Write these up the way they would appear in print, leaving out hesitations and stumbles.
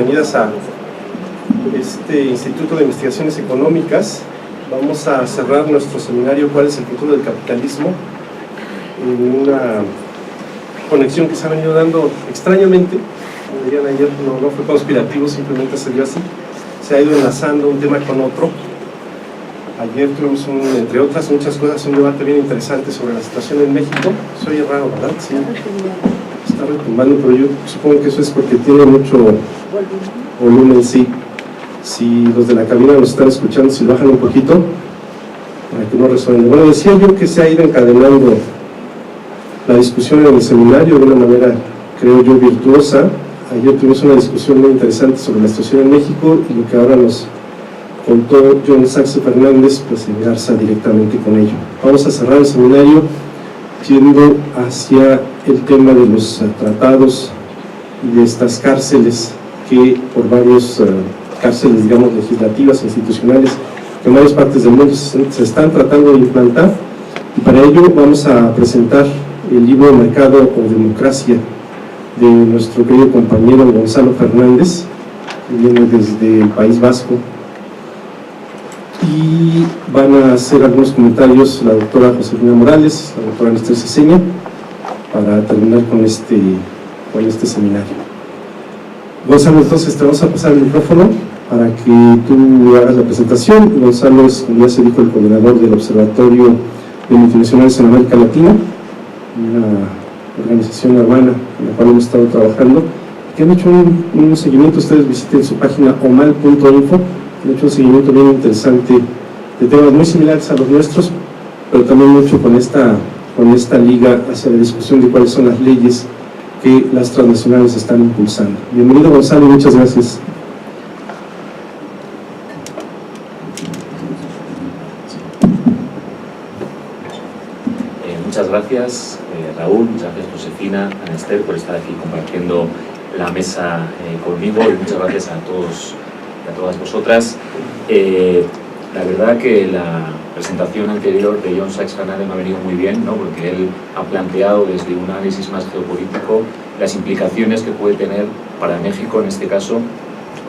bienvenidas a este Instituto de Investigaciones Económicas. Vamos a cerrar nuestro seminario ¿Cuál es el futuro del capitalismo? En una conexión que se ha venido dando extrañamente, como dirían ayer, no fue conspirativo, simplemente se dio así, se ha ido enlazando un tema con otro. Ayer tuvimos, entre otras muchas cosas, un debate bien interesante sobre la situación en México. Se oye raro, ¿verdad? Sí, está retumbando, pero yo supongo que eso es porque tiene mucho volumen, sí. Si los de la cabina nos están escuchando, si lo bajan un poquito, para que no resuene. Bueno, decía yo que se ha ido encadenando la discusión en el seminario de una manera, creo yo, virtuosa. Ayer tuvimos una discusión muy interesante sobre la situación en México y lo que ahora nos contó John Saxe Fernández, pues engarza directamente con ello. Vamos a cerrar el seminario yendo hacia el tema de los tratados y de estas cárceles que por varios cárceles, digamos, legislativas, institucionales, que en varias partes del mundo se están tratando de implantar, y para ello vamos a presentar el libro Mercado o Democracia de nuestro querido compañero Gonzalo Fernández, que viene desde el País Vasco, y van a hacer algunos comentarios la doctora Josefina Morales, la doctora Néstor Ceseña, para terminar con este seminario. Gonzalo, entonces te vamos a pasar el micrófono para que tú hagas la presentación. Gonzalo es, como ya se dijo, el coordinador del Observatorio de Multinacionales en América Latina, una organización hermana con la cual hemos estado trabajando, que han hecho un seguimiento. Ustedes visiten su página omal.info, han hecho un seguimiento bien interesante de temas muy similares a los nuestros, pero también mucho con esta liga hacia la discusión de cuáles son las leyes que las transnacionales están impulsando. Bienvenido, Gonzalo, y muchas gracias. Muchas gracias, Raúl, muchas gracias, Josefina, a Esther, por estar aquí compartiendo la mesa conmigo, y muchas gracias a todos y a todas vosotras. La verdad que la presentación anterior de John Saxe Fernández me ha venido muy bien, ¿no? Porque él ha planteado desde un análisis más geopolítico las implicaciones que puede tener para México, en este caso,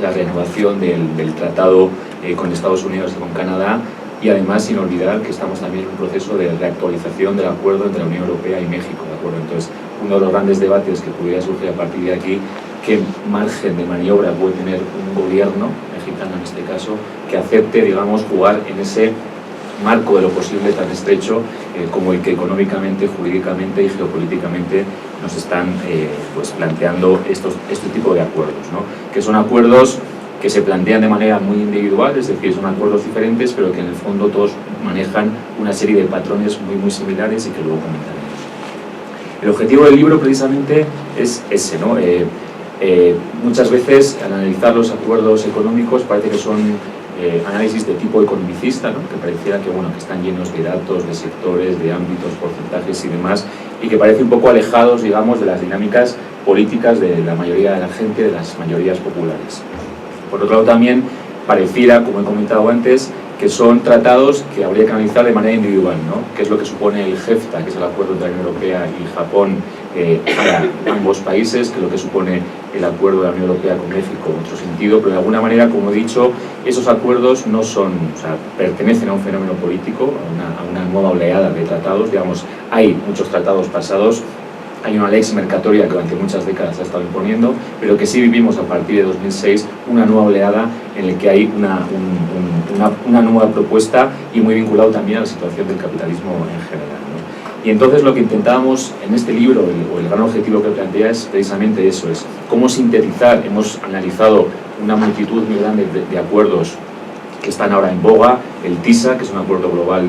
la renovación del tratado con Estados Unidos y con Canadá, y además sin olvidar que estamos también en un proceso de reactualización del acuerdo entre la Unión Europea y México, ¿de acuerdo? Entonces, uno de los grandes debates que pudiera surgir a partir de aquí, qué margen de maniobra puede tener un gobierno mexicano, en este caso, que acepte, digamos, jugar en ese marco de lo posible tan estrecho como el que económicamente, jurídicamente y geopolíticamente nos están pues planteando este tipo de acuerdos, ¿no? Que son acuerdos que se plantean de manera muy individual, es decir, son acuerdos diferentes, pero que en el fondo todos manejan una serie de patrones muy similares y que luego comentaremos. El objetivo del libro precisamente es ese, ¿no? Muchas veces al analizar los acuerdos económicos parece que son análisis de tipo economicista, ¿no? Que pareciera que, bueno, que están llenos de datos, de sectores, de ámbitos, porcentajes y demás, y que parece un poco alejados, digamos, de las dinámicas políticas de la mayoría de la gente, de las mayorías populares. Por otro lado, también pareciera, como he comentado antes, que son tratados que habría que analizar de manera individual, ¿no? Que es lo que supone el JEFTA, que es el acuerdo entre la Unión Europea y Japón para ambos países, que es lo que supone el acuerdo de la Unión Europea con México en otro sentido, pero de alguna manera, como he dicho, esos acuerdos no son, o sea, pertenecen a un fenómeno político, a una nueva oleada de tratados. Digamos, hay muchos tratados pasados. Hay una lex mercatoria que durante muchas décadas se ha estado imponiendo, pero que sí vivimos a partir de 2006 una nueva oleada en la que hay una nueva propuesta, y muy vinculado también a la situación del capitalismo en general, ¿no? Y entonces lo que intentábamos en este libro, o el gran objetivo que plantea, es precisamente eso, es cómo sintetizar. Hemos analizado una multitud muy grande de acuerdos que están ahora en boga: el TISA, que es un acuerdo global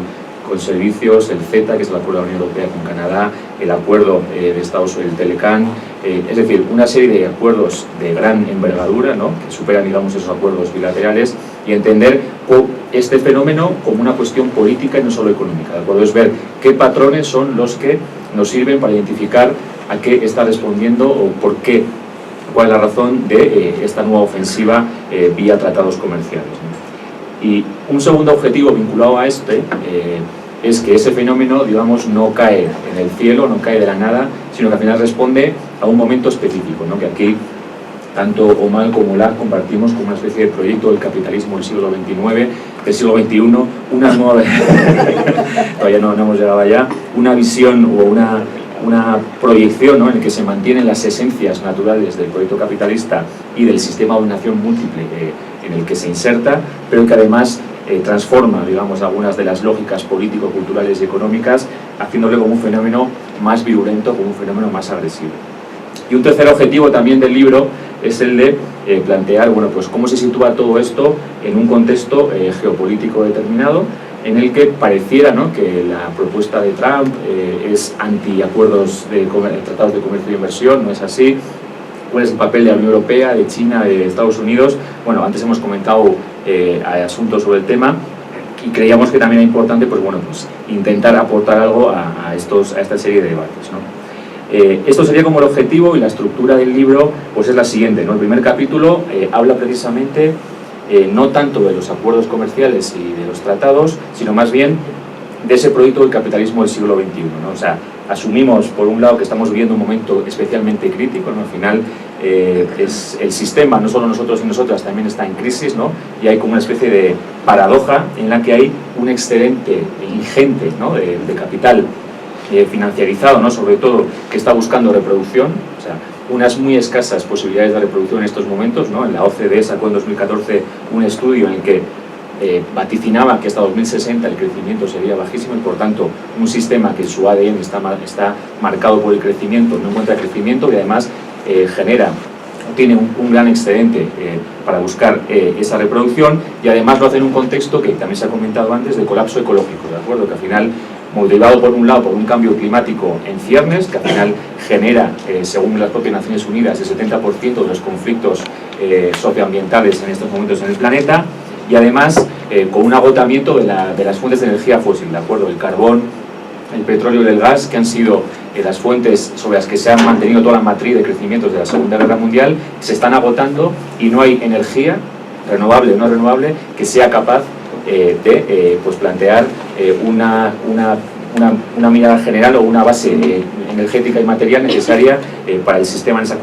con servicios, el CETA, que es el acuerdo de la Unión Europea con Canadá, el acuerdo de Estados Unidos, el Telecán, es decir, una serie de acuerdos de gran envergadura, ¿no? Que superan, digamos, esos acuerdos bilaterales, y entender este fenómeno como una cuestión política y no solo económica, ¿de acuerdo? Es ver qué patrones son los que nos sirven para identificar a qué está respondiendo o por qué, cuál es la razón de esta nueva ofensiva vía tratados comerciales, ¿no? Y un segundo objetivo vinculado a este es que ese fenómeno, digamos, no cae en el cielo, no cae de la nada, sino que al final responde a un momento específico, ¿no? Que aquí tanto Omal como Lach compartimos como una especie de proyecto del capitalismo del siglo XIX, del siglo XXI, una nueva, todavía no hemos llegado allá, una visión o una proyección, ¿no?, en la que se mantienen las esencias naturales del proyecto capitalista y del sistema de dominación múltiple en el que se inserta, pero que además transforma, digamos, algunas de las lógicas político-culturales y económicas, haciéndole como un fenómeno más virulento, como un fenómeno más agresivo. Y un tercer objetivo también del libro es el de plantear, bueno, pues cómo se sitúa todo esto en un contexto geopolítico determinado, en el que pareciera, ¿no?, que la propuesta de Trump es anti-acuerdos de tratados de comercio e inversión. No es así. ¿Cuál es el papel de la Unión Europea, de China, de Estados Unidos? Bueno, antes hemos comentado asuntos sobre el tema y creíamos que también era importante, pues bueno, pues intentar aportar algo a esta serie de debates, ¿no? Esto sería como el objetivo, y la estructura del libro pues es la siguiente, ¿no? El primer capítulo habla precisamente no tanto de los acuerdos comerciales y de los tratados, sino más bien de ese proyecto del capitalismo del siglo XXI, ¿no? O sea, asumimos por un lado que estamos viviendo un momento especialmente crítico, ¿no? Al final es el sistema, no solo nosotros y nosotras, también está en crisis, ¿no? Y hay como una especie de paradoja en la que hay un excedente ingente, ¿no?, de capital financiarizado, ¿no?, sobre todo, que está buscando reproducción. O sea, unas muy escasas posibilidades de reproducción en estos momentos, ¿no? En la OCDE sacó en 2014 un estudio en el que vaticinaba que hasta 2060 el crecimiento sería bajísimo, y por tanto un sistema que en su ADN está marcado por el crecimiento no encuentra crecimiento, y además tiene un gran excedente para buscar esa reproducción, y además lo hace en un contexto que también se ha comentado antes de colapso ecológico, ¿de acuerdo? Que al final, motivado por un lado por un cambio climático en ciernes, que al final genera, según las propias Naciones Unidas, el 70% de los conflictos socioambientales en estos momentos en el planeta, y además con un agotamiento de las fuentes de energía fósil, ¿de acuerdo? El carbón, el petróleo y el gas, que han sido las fuentes sobre las que se ha mantenido toda la matriz de crecimiento desde la Segunda Guerra Mundial, se están agotando, y no hay energía, renovable o no renovable, que sea capaz de pues plantear una mirada general o una base energética y material necesaria para el sistema en esta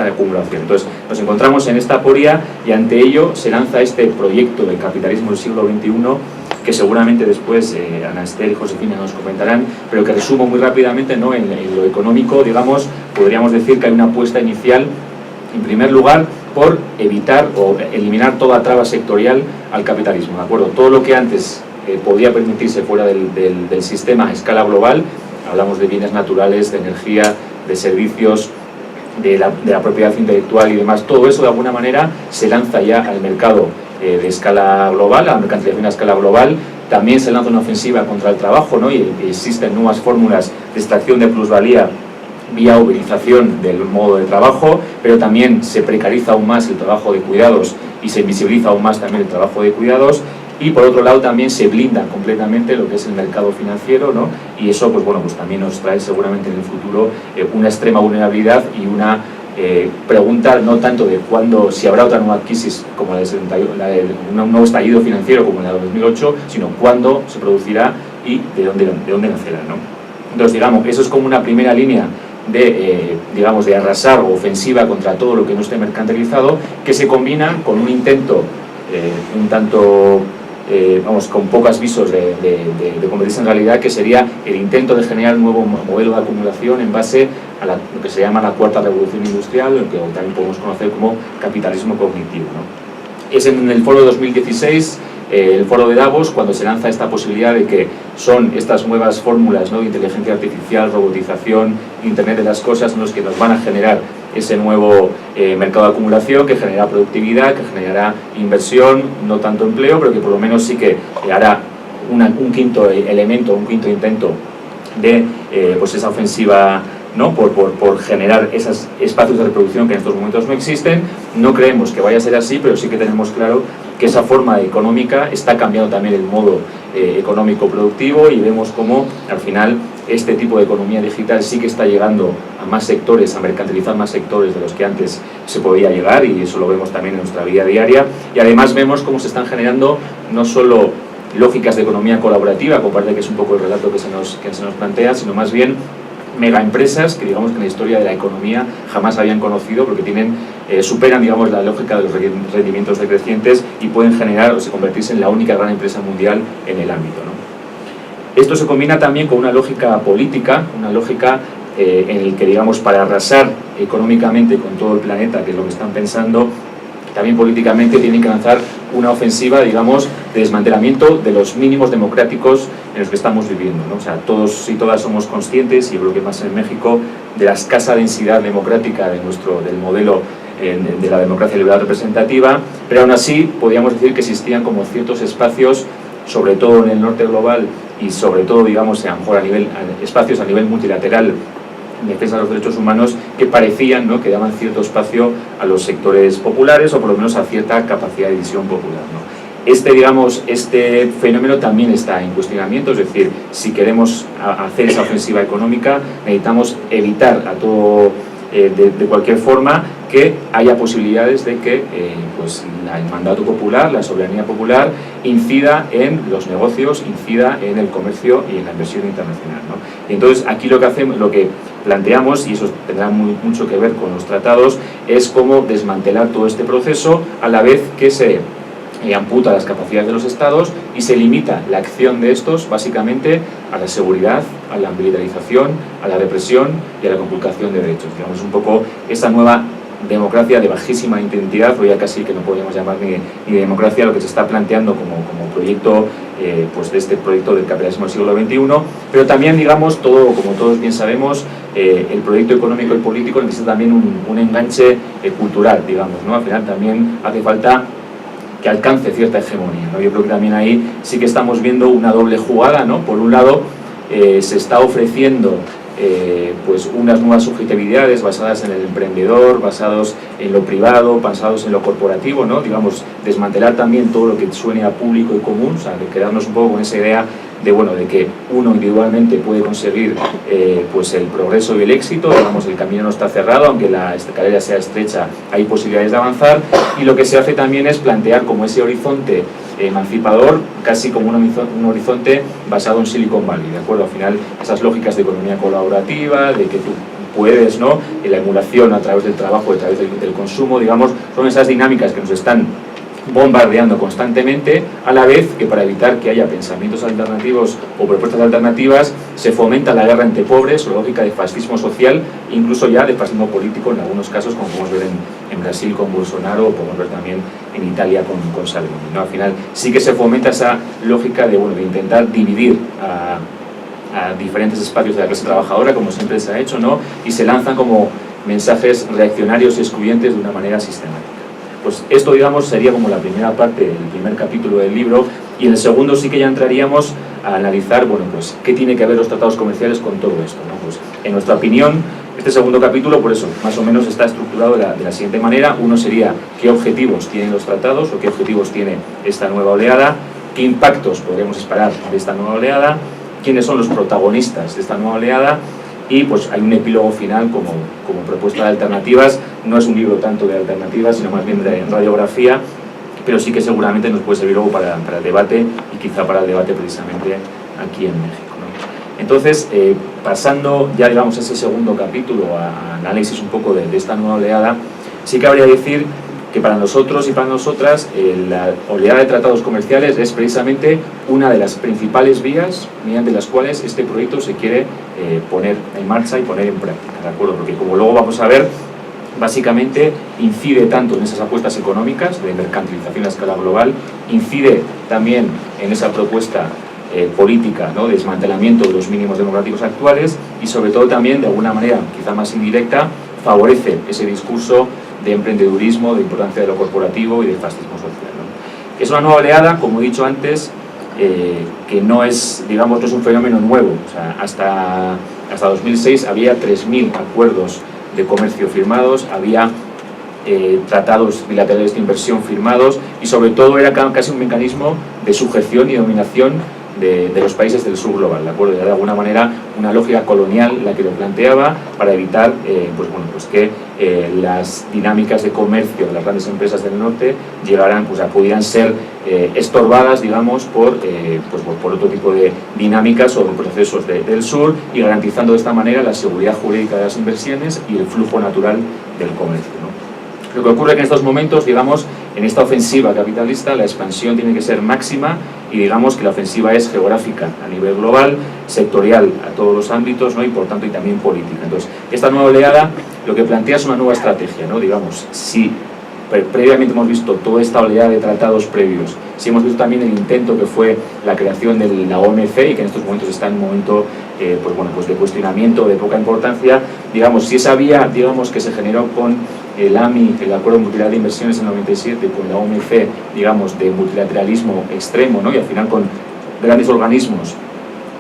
acumulación. Entonces nos encontramos en esta aporia, y ante ello se lanza este proyecto del capitalismo del siglo XXI, que seguramente después Ana Esther y Josefina nos comentarán, pero que resumo muy rápidamente, ¿no? En lo económico, digamos, podríamos decir que hay una apuesta inicial, en primer lugar, por evitar o eliminar toda traba sectorial al capitalismo, ¿de acuerdo? Todo lo que antes podía permitirse fuera del sistema a escala global, hablamos de bienes naturales, de energía, de servicios, de la propiedad intelectual y demás, todo eso de alguna manera se lanza ya al mercado de escala global, a la mercantilización a escala global. También se lanza una ofensiva contra el trabajo, ¿no? Y existen nuevas fórmulas de extracción de plusvalía vía uberización del modo de trabajo, pero también se precariza aún más el trabajo de cuidados y se invisibiliza aún más también el trabajo de cuidados. Y por otro lado también se blinda completamente lo que es el mercado financiero, ¿no? Y eso, pues bueno, pues también nos trae seguramente en el futuro una extrema vulnerabilidad y una pregunta no tanto de cuándo, si habrá otra nueva crisis como un nuevo estallido financiero como la de 2008, sino cuándo se producirá y de dónde nacerá, ¿no? Entonces, digamos, eso es como una primera línea de arrasar o ofensiva contra todo lo que no esté mercantilizado, que se combina con un intento un tanto con pocos visos de convertirse en realidad, que sería el intento de generar un nuevo modelo de acumulación en base a lo que se llama la cuarta revolución industrial, lo que también podemos conocer como capitalismo cognitivo, ¿no? Es en el foro de 2016, el foro de Davos, cuando se lanza esta posibilidad de que son estas nuevas fórmulas, ¿no?, de inteligencia artificial, robotización, Internet de las cosas, los que nos van a generar ese nuevo mercado de acumulación, que generará productividad, que generará inversión, no tanto empleo, pero que por lo menos sí que hará un quinto elemento, un quinto intento de pues esa ofensiva, ¿no?, por generar esos espacios de reproducción que en estos momentos no existen. No creemos que vaya a ser así, pero sí que tenemos claro que esa forma económica está cambiando también el modo económico productivo, y vemos cómo al final este tipo de economía digital sí que está llegando a más sectores, a mercantilizar más sectores de los que antes se podía llegar, y eso lo vemos también en nuestra vida diaria. Y además vemos cómo se están generando no solo lógicas de economía colaborativa, como parece que es un poco el relato que se nos plantea, sino más bien megaempresas que digamos que en la historia de la economía jamás habían conocido, porque tienen superan, digamos, la lógica de los rendimientos decrecientes y pueden generar o convertirse en la única gran empresa mundial en el ámbito, ¿no? Esto se combina también con una lógica política, una lógica en el que, digamos, para arrasar económicamente con todo el planeta, que es lo que están pensando, también políticamente tienen que lanzar una ofensiva, digamos, de desmantelamiento de los mínimos democráticos en los que estamos viviendo, ¿no? O sea, todos y todas somos conscientes, y yo creo que más en México, de la escasa densidad democrática del modelo de la democracia liberal representativa, pero aún así podríamos decir que existían como ciertos espacios, sobre todo en el norte global y sobre todo, digamos, a lo mejor espacios a nivel multilateral en defensa de los derechos humanos, que parecían, ¿no?, que daban cierto espacio a los sectores populares, o por lo menos a cierta capacidad de decisión popular, ¿no? Este fenómeno también está en cuestionamiento, es decir, si queremos hacer esa ofensiva económica, necesitamos evitar a todo, de cualquier forma, que haya posibilidades de que pues el mandato popular, la soberanía popular, incida en los negocios, incida en el comercio y en la inversión internacional, ¿no? Y entonces aquí lo que planteamos, y eso tendrá mucho que ver con los tratados, es cómo desmantelar todo este proceso a la vez que se amputa las capacidades de los estados y se limita la acción de estos básicamente a la seguridad, a la militarización, a la represión y a la conculcación de derechos. Digamos, un poco esta nueva democracia de bajísima intensidad, o ya casi que no podríamos llamar ni democracia, lo que se está planteando como proyecto, pues de este proyecto del capitalismo del siglo XXI, pero también, digamos, como todos bien sabemos, el proyecto económico y político necesita también un enganche cultural, digamos, ¿no? Al final también hace falta que alcance cierta hegemonía, ¿no? Yo creo que también ahí sí que estamos viendo una doble jugada, ¿no? Por un lado, se está ofreciendo pues unas nuevas subjetividades basadas en el emprendedor, basados en lo privado, basados en lo corporativo, ¿no? Digamos, desmantelar también todo lo que suene a público y común, o sea, de quedarnos un poco con esa idea de que uno individualmente puede conseguir pues el progreso y el éxito, digamos, el camino no está cerrado, aunque la escalera sea estrecha, hay posibilidades de avanzar, y lo que se hace también es plantear como ese horizonte emancipador, casi como un horizonte basado en Silicon Valley, ¿de acuerdo? Al final, esas lógicas de economía colaborativa, de que tú puedes, ¿no?, la emulación a través del trabajo, a través del consumo, digamos, son esas dinámicas que nos están bombardeando constantemente, a la vez que para evitar que haya pensamientos alternativos o propuestas alternativas se fomenta la guerra entre pobres, o la lógica de fascismo social, incluso ya de fascismo político en algunos casos, como podemos ver en Brasil con Bolsonaro, o podemos ver también en Italia con Salvini, ¿no? Al final sí que se fomenta esa lógica de intentar dividir a diferentes espacios de la clase trabajadora, como siempre se ha hecho, ¿no? Y se lanzan como mensajes reaccionarios y excluyentes de una manera sistemática. Pues esto, digamos, sería como la primera parte, el primer capítulo del libro, y en el segundo sí que ya entraríamos a analizar, bueno, pues qué tiene que ver los tratados comerciales con todo esto, ¿no? Pues en nuestra opinión, este segundo capítulo, por eso, más o menos está estructurado de la siguiente manera. Uno sería qué objetivos tienen los tratados, o qué objetivos tiene esta nueva oleada, qué impactos podríamos esperar de esta nueva oleada, quiénes son los protagonistas de esta nueva oleada, y pues hay un epílogo final como propuesta de alternativas. No es un libro tanto de alternativas, sino más bien de radiografía, pero sí que seguramente nos puede servir luego para el debate, y quizá para el debate precisamente aquí en México, ¿no? Entonces, pasando ya, digamos, a ese segundo capítulo, a análisis un poco de esta nueva oleada, sí que habría que decir que para nosotros y para nosotras la oleada de tratados comerciales es precisamente una de las principales vías mediante las cuales este proyecto se quiere poner en marcha y poner en práctica, ¿de acuerdo? Porque, como luego vamos a ver, básicamente incide tanto en esas apuestas económicas de mercantilización a escala global, incide también en esa propuesta política, ¿no?, de desmantelamiento de los mínimos democráticos actuales, y sobre todo también, de alguna manera quizá más indirecta, favorece ese discurso de emprendedurismo, de importancia de lo corporativo y de fascismo social, ¿no? Es una nueva oleada, como he dicho antes, que no es, digamos, no es un fenómeno nuevo. O sea, hasta 2006 había 3.000 acuerdos de comercio firmados, había tratados bilaterales de inversión firmados, y sobre todo era casi un mecanismo de sujeción y dominación de los países del sur global, ¿de acuerdo? Era de alguna manera una lógica colonial la que lo planteaba, para evitar que las dinámicas de comercio de las grandes empresas del norte pudieran ser estorbadas, digamos, por otro tipo de dinámicas o de procesos del sur, y garantizando de esta manera la seguridad jurídica de las inversiones y el flujo natural del comercio, ¿no? Lo que ocurre es que en estos momentos, digamos, en esta ofensiva capitalista, la expansión tiene que ser máxima y digamos que la ofensiva es geográfica a nivel global, sectorial a todos los ámbitos, ¿no? Y por tanto y también política. Entonces, esta nueva oleada lo que plantea es una nueva estrategia, ¿no? Digamos, si previamente hemos visto toda esta oleada de tratados previos, si hemos visto también el intento que fue la creación de la OMC y que en estos momentos está en un momento pues de cuestionamiento, de poca importancia, digamos, si esa vía, digamos, que se generó con el AMI, el Acuerdo Multilateral de Inversiones en el 97, con la OMC, digamos, de multilateralismo extremo, ¿no? Y al final con grandes organismos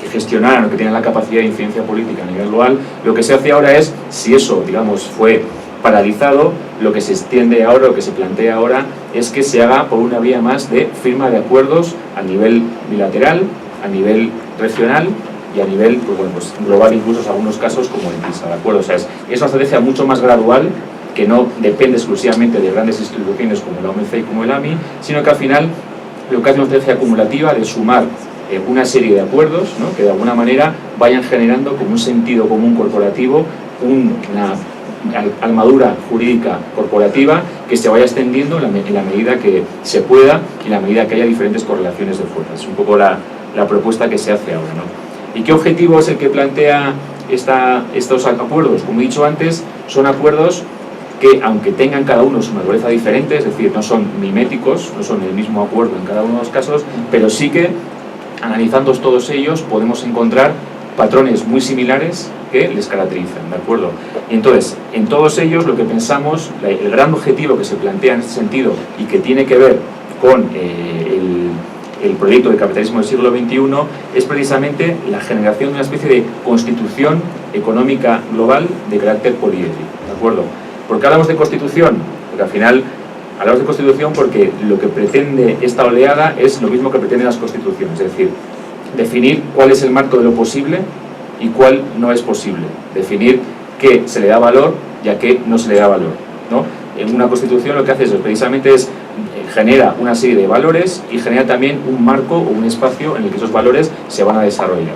que gestionaran o que tenían la capacidad de incidencia política a nivel global, lo que se hace ahora es, si eso, digamos, fue paralizado, lo que se extiende ahora, lo que se plantea ahora, es que se haga por una vía más de firma de acuerdos a nivel bilateral, a nivel regional y a nivel pues global, incluso en algunos casos como el TISA, ¿de acuerdo? O sea, es una estrategia mucho más gradual, que no depende exclusivamente de grandes instituciones como la OMC y como el AMI, sino que al final lo que hace una estrategia acumulativa de sumar una serie de acuerdos, ¿no? Que de alguna manera vayan generando como un sentido común corporativo, una armadura jurídica corporativa que se vaya extendiendo en la medida que se pueda y en la medida que haya diferentes correlaciones de fuerzas. Es un poco la propuesta que se hace ahora, ¿no? ¿Y qué objetivo es el que plantea estos acuerdos? Como he dicho antes, son acuerdos que, aunque tengan cada uno su naturaleza diferente, es decir, no son miméticos, no son el mismo acuerdo en cada uno de los casos, pero sí que, analizando todos ellos, podemos encontrar patrones muy similares que les caracterizan, ¿de acuerdo? Y entonces, en todos ellos lo que pensamos, el gran objetivo que se plantea en este sentido y que tiene que ver con el proyecto de capitalismo del siglo XXI es precisamente la generación de una especie de constitución económica global de carácter poliédrico, ¿de acuerdo? ¿Por qué hablamos de constitución? Porque al final hablamos de constitución porque lo que pretende esta oleada es lo mismo que pretenden las constituciones, es decir, definir cuál es el marco de lo posible y cuál no es posible, definir qué se le da valor y a qué no se le da valor, ¿no? En una constitución lo que hace precisamente es genera una serie de valores y genera también un marco o un espacio en el que esos valores se van a desarrollar.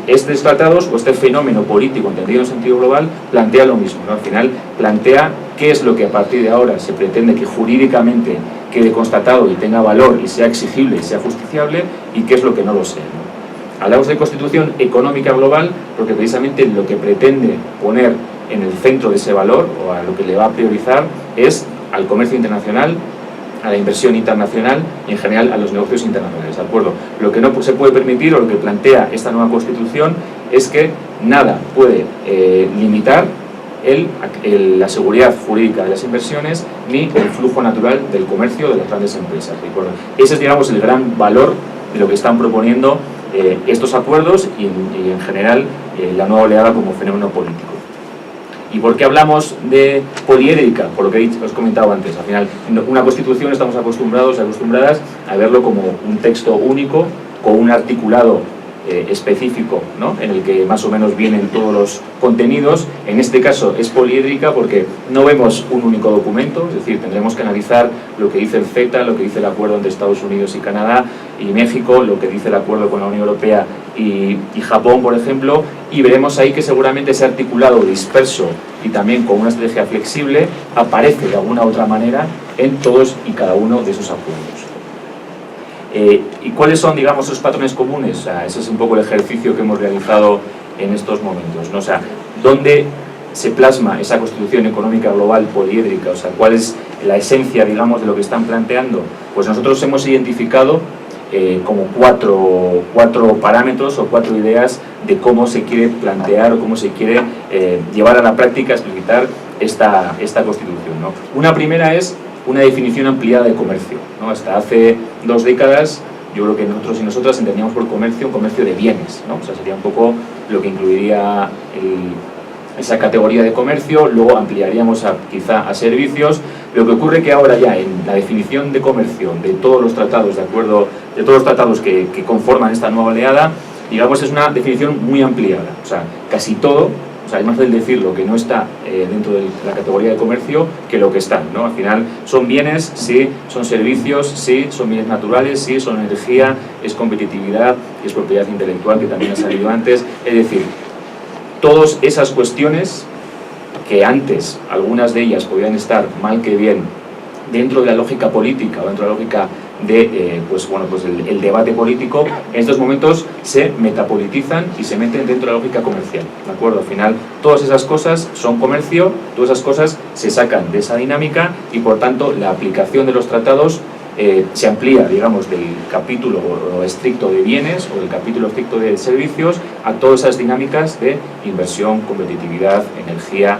Estos tratados o este fenómeno político entendido en sentido global plantea lo mismo, ¿no? Al final plantea qué es lo que a partir de ahora se pretende que jurídicamente quede constatado y tenga valor y sea exigible y sea justiciable y qué es lo que no lo sea, ¿no? Hablamos de constitución económica global porque precisamente lo que pretende poner en el centro de ese valor o a lo que le va a priorizar es al comercio internacional, a la inversión internacional y en general a los negocios internacionales, ¿de acuerdo? Lo que no se puede permitir o lo que plantea esta nueva Constitución es que nada puede limitar la seguridad jurídica de las inversiones ni el flujo natural del comercio de las grandes empresas, ¿de acuerdo? Ese es, digamos, el gran valor de lo que están proponiendo estos acuerdos y en general la nueva oleada como fenómeno político. ¿Y por qué hablamos de poliédrica? Por lo que os he comentado antes. Al final, una constitución estamos acostumbradas a verlo como un texto único, con un articulado específico, ¿no? En el que más o menos vienen todos los contenidos. En este caso es poliédrica porque no vemos un único documento, es decir, tendremos que analizar lo que dice el CETA, lo que dice el acuerdo entre Estados Unidos y Canadá y México, lo que dice el acuerdo con la Unión Europea y Japón, por ejemplo, y veremos ahí que seguramente ese articulado disperso y también con una estrategia flexible aparece de alguna u otra manera en todos y cada uno de esos acuerdos. ¿Y cuáles son, digamos, esos patrones comunes? O sea, ese es un poco el ejercicio que hemos realizado en estos momentos, ¿no? O sea, ¿dónde se plasma esa constitución económica global poliédrica? O sea, ¿cuál es la esencia, digamos, de lo que están planteando? Pues nosotros hemos identificado como cuatro parámetros o cuatro ideas de cómo se quiere plantear o cómo se quiere llevar a la práctica, explicitar esta constitución, ¿no? Una primera es una definición ampliada de comercio, ¿no? Hasta hace 2 décadas yo creo que nosotros y nosotras entendíamos por comercio un comercio de bienes, ¿no? O sea, sería un poco lo que incluiría esa categoría de comercio, luego ampliaríamos quizá a servicios. Lo que ocurre que ahora ya en la definición de comercio de todos los tratados, de acuerdo, de todos los tratados que conforman esta nueva oleada, digamos, es una definición muy ampliada, o sea, casi todo. O sea, es más fácil decir lo que no está dentro de la categoría de comercio que lo que está, ¿no? Al final, ¿son bienes? Sí. ¿Son servicios? Sí. ¿Son bienes naturales? Sí. ¿Son energía? ¿Es competitividad? ¿Es propiedad intelectual, que también ha salido antes? Es decir, todas esas cuestiones que antes algunas de ellas podían estar mal que bien dentro de la lógica política o dentro de la lógica de el debate político, en estos momentos se metapolitizan y se meten dentro de la lógica comercial, ¿de acuerdo? Al final, todas esas cosas son comercio, todas esas cosas se sacan de esa dinámica y, por tanto, la aplicación de los tratados se amplía, digamos, del capítulo estricto de bienes o del capítulo estricto de servicios a todas esas dinámicas de inversión, competitividad, energía,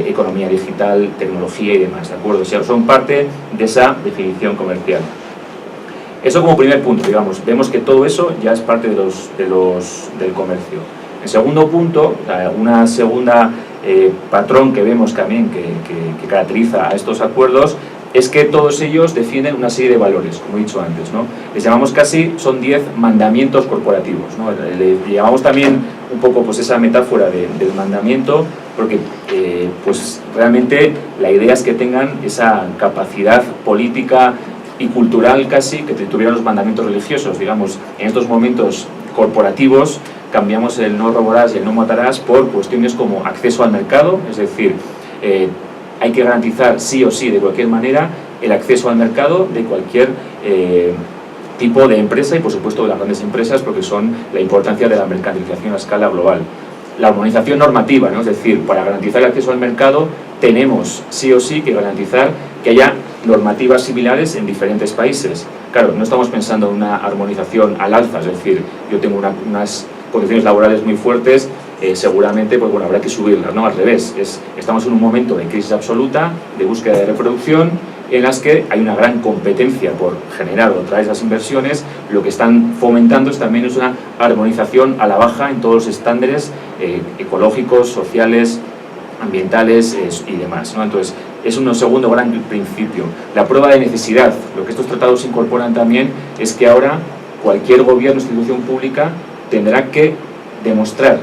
economía digital, tecnología y demás, ¿de acuerdo? O sea, son parte de esa definición comercial. Eso como primer punto, digamos, vemos que todo eso ya es parte del comercio. En segundo punto, una segunda patrón que vemos también que caracteriza a estos acuerdos es que todos ellos defienden una serie de valores, como he dicho antes, ¿no? Les llamamos son 10 mandamientos corporativos, ¿no? Le llamamos también un poco pues esa metáfora del mandamiento, porque pues realmente la idea es que tengan esa capacidad política y cultural casi que tuvieran los mandamientos religiosos. Digamos, en estos momentos corporativos cambiamos el no robarás y el no matarás por cuestiones como acceso al mercado, es decir, hay que garantizar sí o sí, de cualquier manera, el acceso al mercado de cualquier tipo de empresa y, por supuesto, de las grandes empresas, porque son la importancia de la mercantilización a escala global. La armonización normativa, ¿no? Es decir, para garantizar el acceso al mercado tenemos sí o sí que garantizar que haya normativas similares en diferentes países. Claro, no estamos pensando en una armonización al alza, es decir, yo tengo unas condiciones laborales muy fuertes, seguramente pues bueno, habrá que subirlas, ¿no? Al revés, estamos en un momento de crisis absoluta, de búsqueda de reproducción, en las que hay una gran competencia por generar o traer esas inversiones. Lo que están fomentando también es una armonización a la baja en todos los estándares ecológicos, sociales, ambientales y demás, ¿no? Entonces, es un segundo gran principio. La prueba de necesidad, lo que estos tratados incorporan también es que ahora cualquier gobierno o institución pública tendrá que demostrar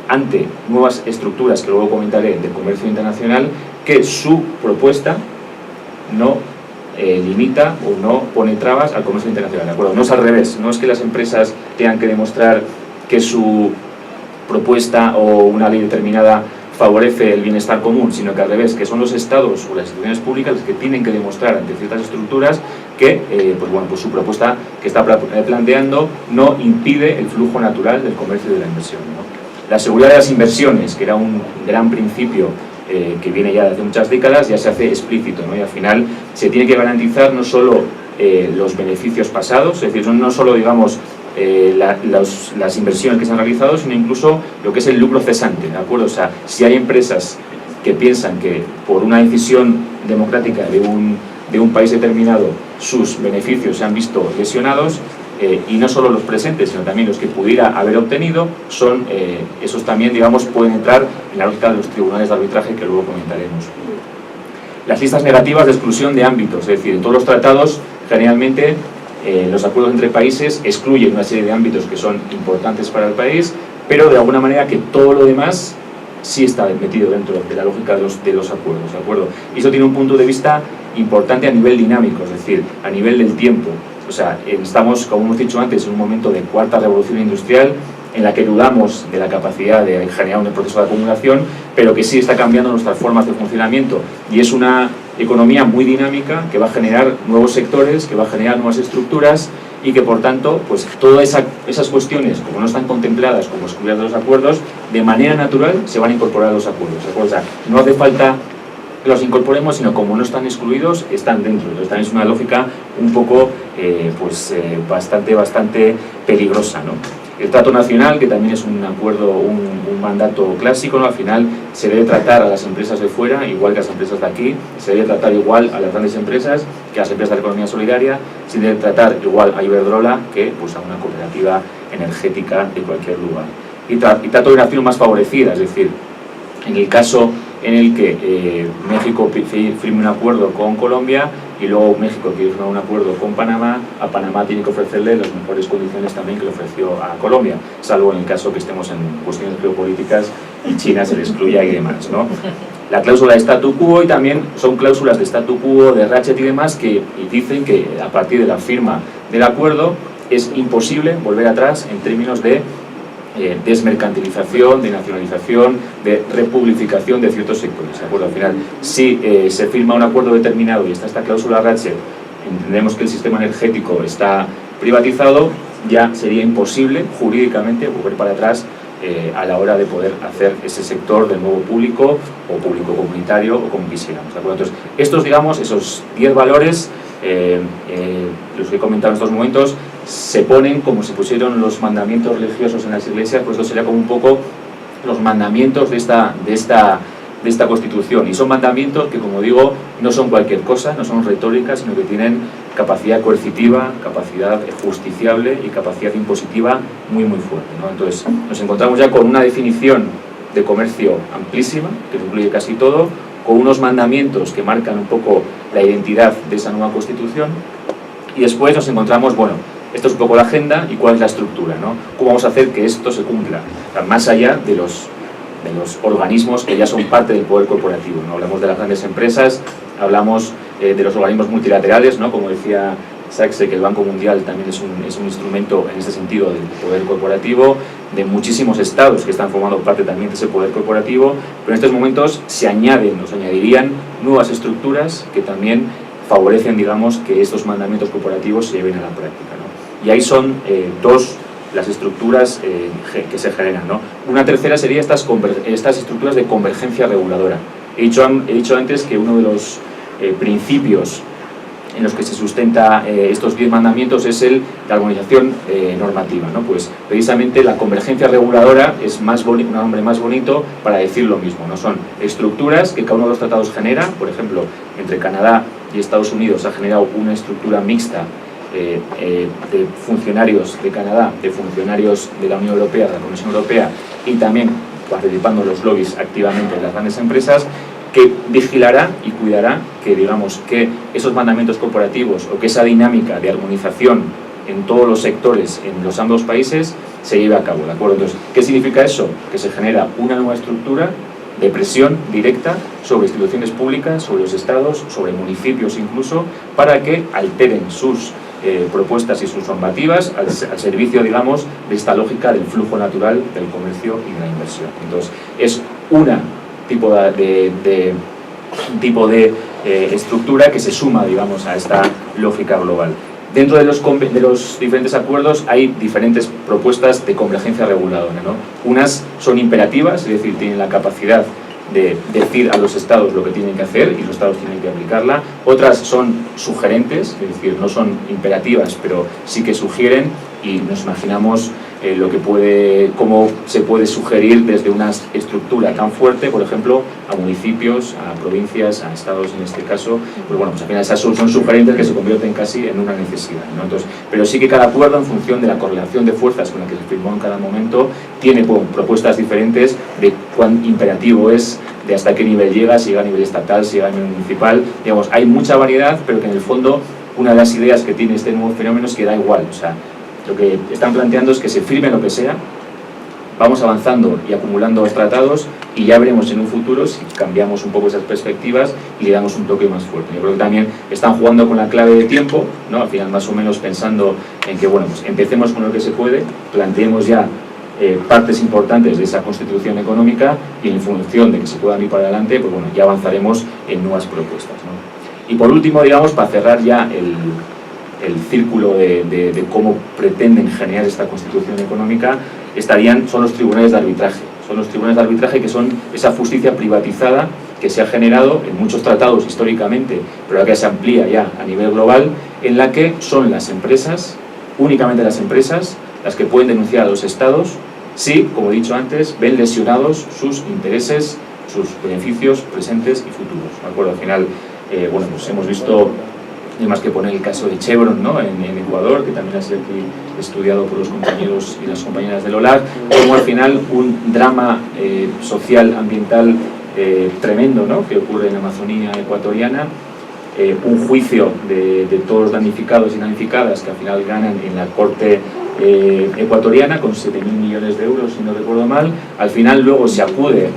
ante nuevas estructuras, que luego comentaré, del comercio internacional, que su propuesta no limita o no pone trabas al comercio internacional, ¿de acuerdo? No es al revés, no es que las empresas tengan que demostrar que su propuesta o una ley determinada favorece el bienestar común, sino que al revés, que son los estados o las instituciones públicas los que tienen que demostrar ante ciertas estructuras que pues su propuesta que está planteando no impide el flujo natural del comercio y de la inversión, ¿no? La seguridad de las inversiones, que era un gran principio que viene ya de hace muchas décadas, ya se hace explícito, ¿no? Y al final se tiene que garantizar no solo los beneficios pasados, es decir, no solo, digamos, las inversiones que se han realizado, sino incluso lo que es el lucro cesante, ¿de acuerdo? O sea, si hay empresas que piensan que por una decisión democrática de un país determinado sus beneficios se han visto lesionados, y no solo los presentes, sino también los que pudiera haber obtenido, esos también, digamos, pueden entrar en la lógica de los tribunales de arbitraje, que luego comentaremos. Las listas negativas de exclusión de ámbitos, es decir, en todos los tratados, generalmente, los acuerdos entre países excluyen una serie de ámbitos que son importantes para el país, pero de alguna manera que todo lo demás sí está metido dentro de la lógica de los acuerdos, ¿de acuerdo? Y eso tiene un punto de vista importante a nivel dinámico, es decir, a nivel del tiempo. O sea, estamos, como hemos dicho antes, en un momento de cuarta revolución industrial en la que dudamos de la capacidad de generar un proceso de acumulación, pero que sí está cambiando nuestras formas de funcionamiento. Y es una economía muy dinámica que va a generar nuevos sectores, que va a generar nuevas estructuras y que, por tanto, pues todas esas cuestiones, como no están contempladas como excluidas de los acuerdos, de manera natural se van a incorporar a los acuerdos, ¿de acuerdo? O sea, no hace falta que los incorporemos, sino como no están excluidos, están dentro. Entonces también es una lógica un poco bastante peligrosa, ¿no? El trato nacional, que también es un acuerdo, un mandato clásico, ¿no? Al final se debe tratar a las empresas de fuera igual que a las empresas de aquí, se debe tratar igual a las grandes empresas que a las empresas de la economía solidaria, se debe tratar igual a Iberdrola que pues, a una cooperativa energética de cualquier lugar. Y trato de nación más favorecida, es decir, en el caso en el que México firme un acuerdo con Colombia y luego México quiere firmar un acuerdo con Panamá, a Panamá tiene que ofrecerle las mejores condiciones también que le ofreció a Colombia, salvo en el caso que estemos en cuestiones geopolíticas y China se le excluya y demás, ¿no? La cláusula de statu quo, y también son cláusulas de statu quo, de ratchet y demás, que dicen que a partir de la firma del acuerdo es imposible volver atrás en términos de desmercantilización, de nacionalización, de republificación de ciertos sectores, ¿de acuerdo? Al final, si se firma un acuerdo determinado y está esta cláusula Ratchet, entendemos que el sistema energético está privatizado, ya sería imposible jurídicamente volver para atrás a la hora de poder hacer ese sector de nuevo público o público comunitario o como quisiéramos, ¿de acuerdo? Entonces, estos, digamos, esos 10 valores, los que he comentado en estos momentos, se ponen como se pusieron los mandamientos religiosos en las iglesias, pues esto sería como un poco los mandamientos de esta Constitución, y son mandamientos que, como digo, no son cualquier cosa, no son retóricas, sino que tienen capacidad coercitiva, capacidad justiciable y capacidad impositiva muy fuerte, ¿no? Entonces, nos encontramos ya con una definición de comercio amplísima, que incluye casi todo, con unos mandamientos que marcan un poco la identidad de esa nueva Constitución, y después nos encontramos, bueno, esto es un poco la agenda y cuál es la estructura, ¿no? ¿Cómo vamos a hacer que esto se cumpla? O sea, más allá de los organismos que ya son parte del poder corporativo, ¿no? Hablamos de las grandes empresas, hablamos de los organismos multilaterales, ¿no? Como decía Sachse, que el Banco Mundial también es un instrumento en este sentido del poder corporativo, de muchísimos estados que están formando parte también de ese poder corporativo, pero en estos momentos se añaden o se añadirían nuevas estructuras que también favorecen, digamos, que estos mandamientos corporativos se lleven a la práctica, ¿no? Y ahí son dos las estructuras que se generan, ¿no? Una tercera sería estas estructuras de convergencia reguladora. He dicho antes que uno de los principios en los que se sustenta estos 10 mandamientos es el de armonización normativa, ¿no? Pues precisamente la convergencia reguladora es un nombre más bonito para decir lo mismo, ¿no? Son estructuras que cada uno de los tratados genera. Por ejemplo, entre Canadá y Estados Unidos ha generado una estructura mixta de funcionarios de Canadá, de funcionarios de la Unión Europea, de la Comisión Europea, y también participando los lobbies activamente en las grandes empresas, que vigilará y cuidará que, digamos, que esos mandamientos corporativos o que esa dinámica de armonización en todos los sectores en los ambos países se lleve a cabo, ¿de acuerdo? Entonces, ¿qué significa eso? Que se genera una nueva estructura de presión directa sobre instituciones públicas, sobre los estados, sobre municipios incluso, para que alteren sus propuestas y sus normativas al servicio, digamos, de esta lógica del flujo natural del comercio y de la inversión. Entonces, es una tipo de estructura que se suma, digamos, a esta lógica global. Dentro de los diferentes acuerdos hay diferentes propuestas de convergencia reguladora, ¿no? Unas son imperativas, es decir, tienen la capacidad de decir a los estados lo que tienen que hacer y los estados tienen que aplicarla. Otras son sugerentes, es decir, no son imperativas, pero sí que sugieren, y nos imaginamos cómo se puede sugerir desde una estructura tan fuerte, por ejemplo, a municipios, a provincias, a estados en este caso. Pues bueno, pues al final esas son sugerentes que se convierten casi en una necesidad, ¿no? Entonces, pero sí que cada acuerdo, en función de la correlación de fuerzas con la que se firmó en cada momento, tiene propuestas diferentes de cuán imperativo es, de hasta qué nivel llega, si llega a nivel estatal, si llega a nivel municipal. Digamos, hay mucha variedad, pero que en el fondo una de las ideas que tiene este nuevo fenómeno es que da igual. O sea, lo que están planteando es que se firme lo que sea, vamos avanzando y acumulando los tratados, y ya veremos en un futuro si cambiamos un poco esas perspectivas y le damos un toque más fuerte. Yo creo que también están jugando con la clave de tiempo, ¿no? Al final, más o menos pensando en que, bueno, pues empecemos con lo que se puede, planteemos ya partes importantes de esa constitución económica, y en función de que se puedan ir para adelante, pues bueno, ya avanzaremos en nuevas propuestas, ¿no? Y por último, digamos, para cerrar ya el círculo de cómo pretenden generar esta constitución económica, son los tribunales de arbitraje. Son los tribunales de arbitraje, que son esa justicia privatizada que se ha generado en muchos tratados históricamente, pero ahora que se amplía ya a nivel global, en la que son las empresas, únicamente las empresas, las que pueden denunciar a los estados si, como he dicho antes, ven lesionados sus intereses, sus beneficios presentes y futuros, ¿de acuerdo? Al final, bueno, pues hemos visto, no hay más que poner el caso de Chevron, ¿no? en Ecuador, que también ha sido aquí estudiado por los compañeros y las compañeras del OLAR, como al final un drama social, ambiental tremendo, ¿no? Que ocurre en la Amazonía ecuatoriana, un juicio de todos los damnificados y damnificadas que al final ganan en la corte ecuatoriana con 7.000 millones de euros, si no recuerdo mal. Al final luego se acude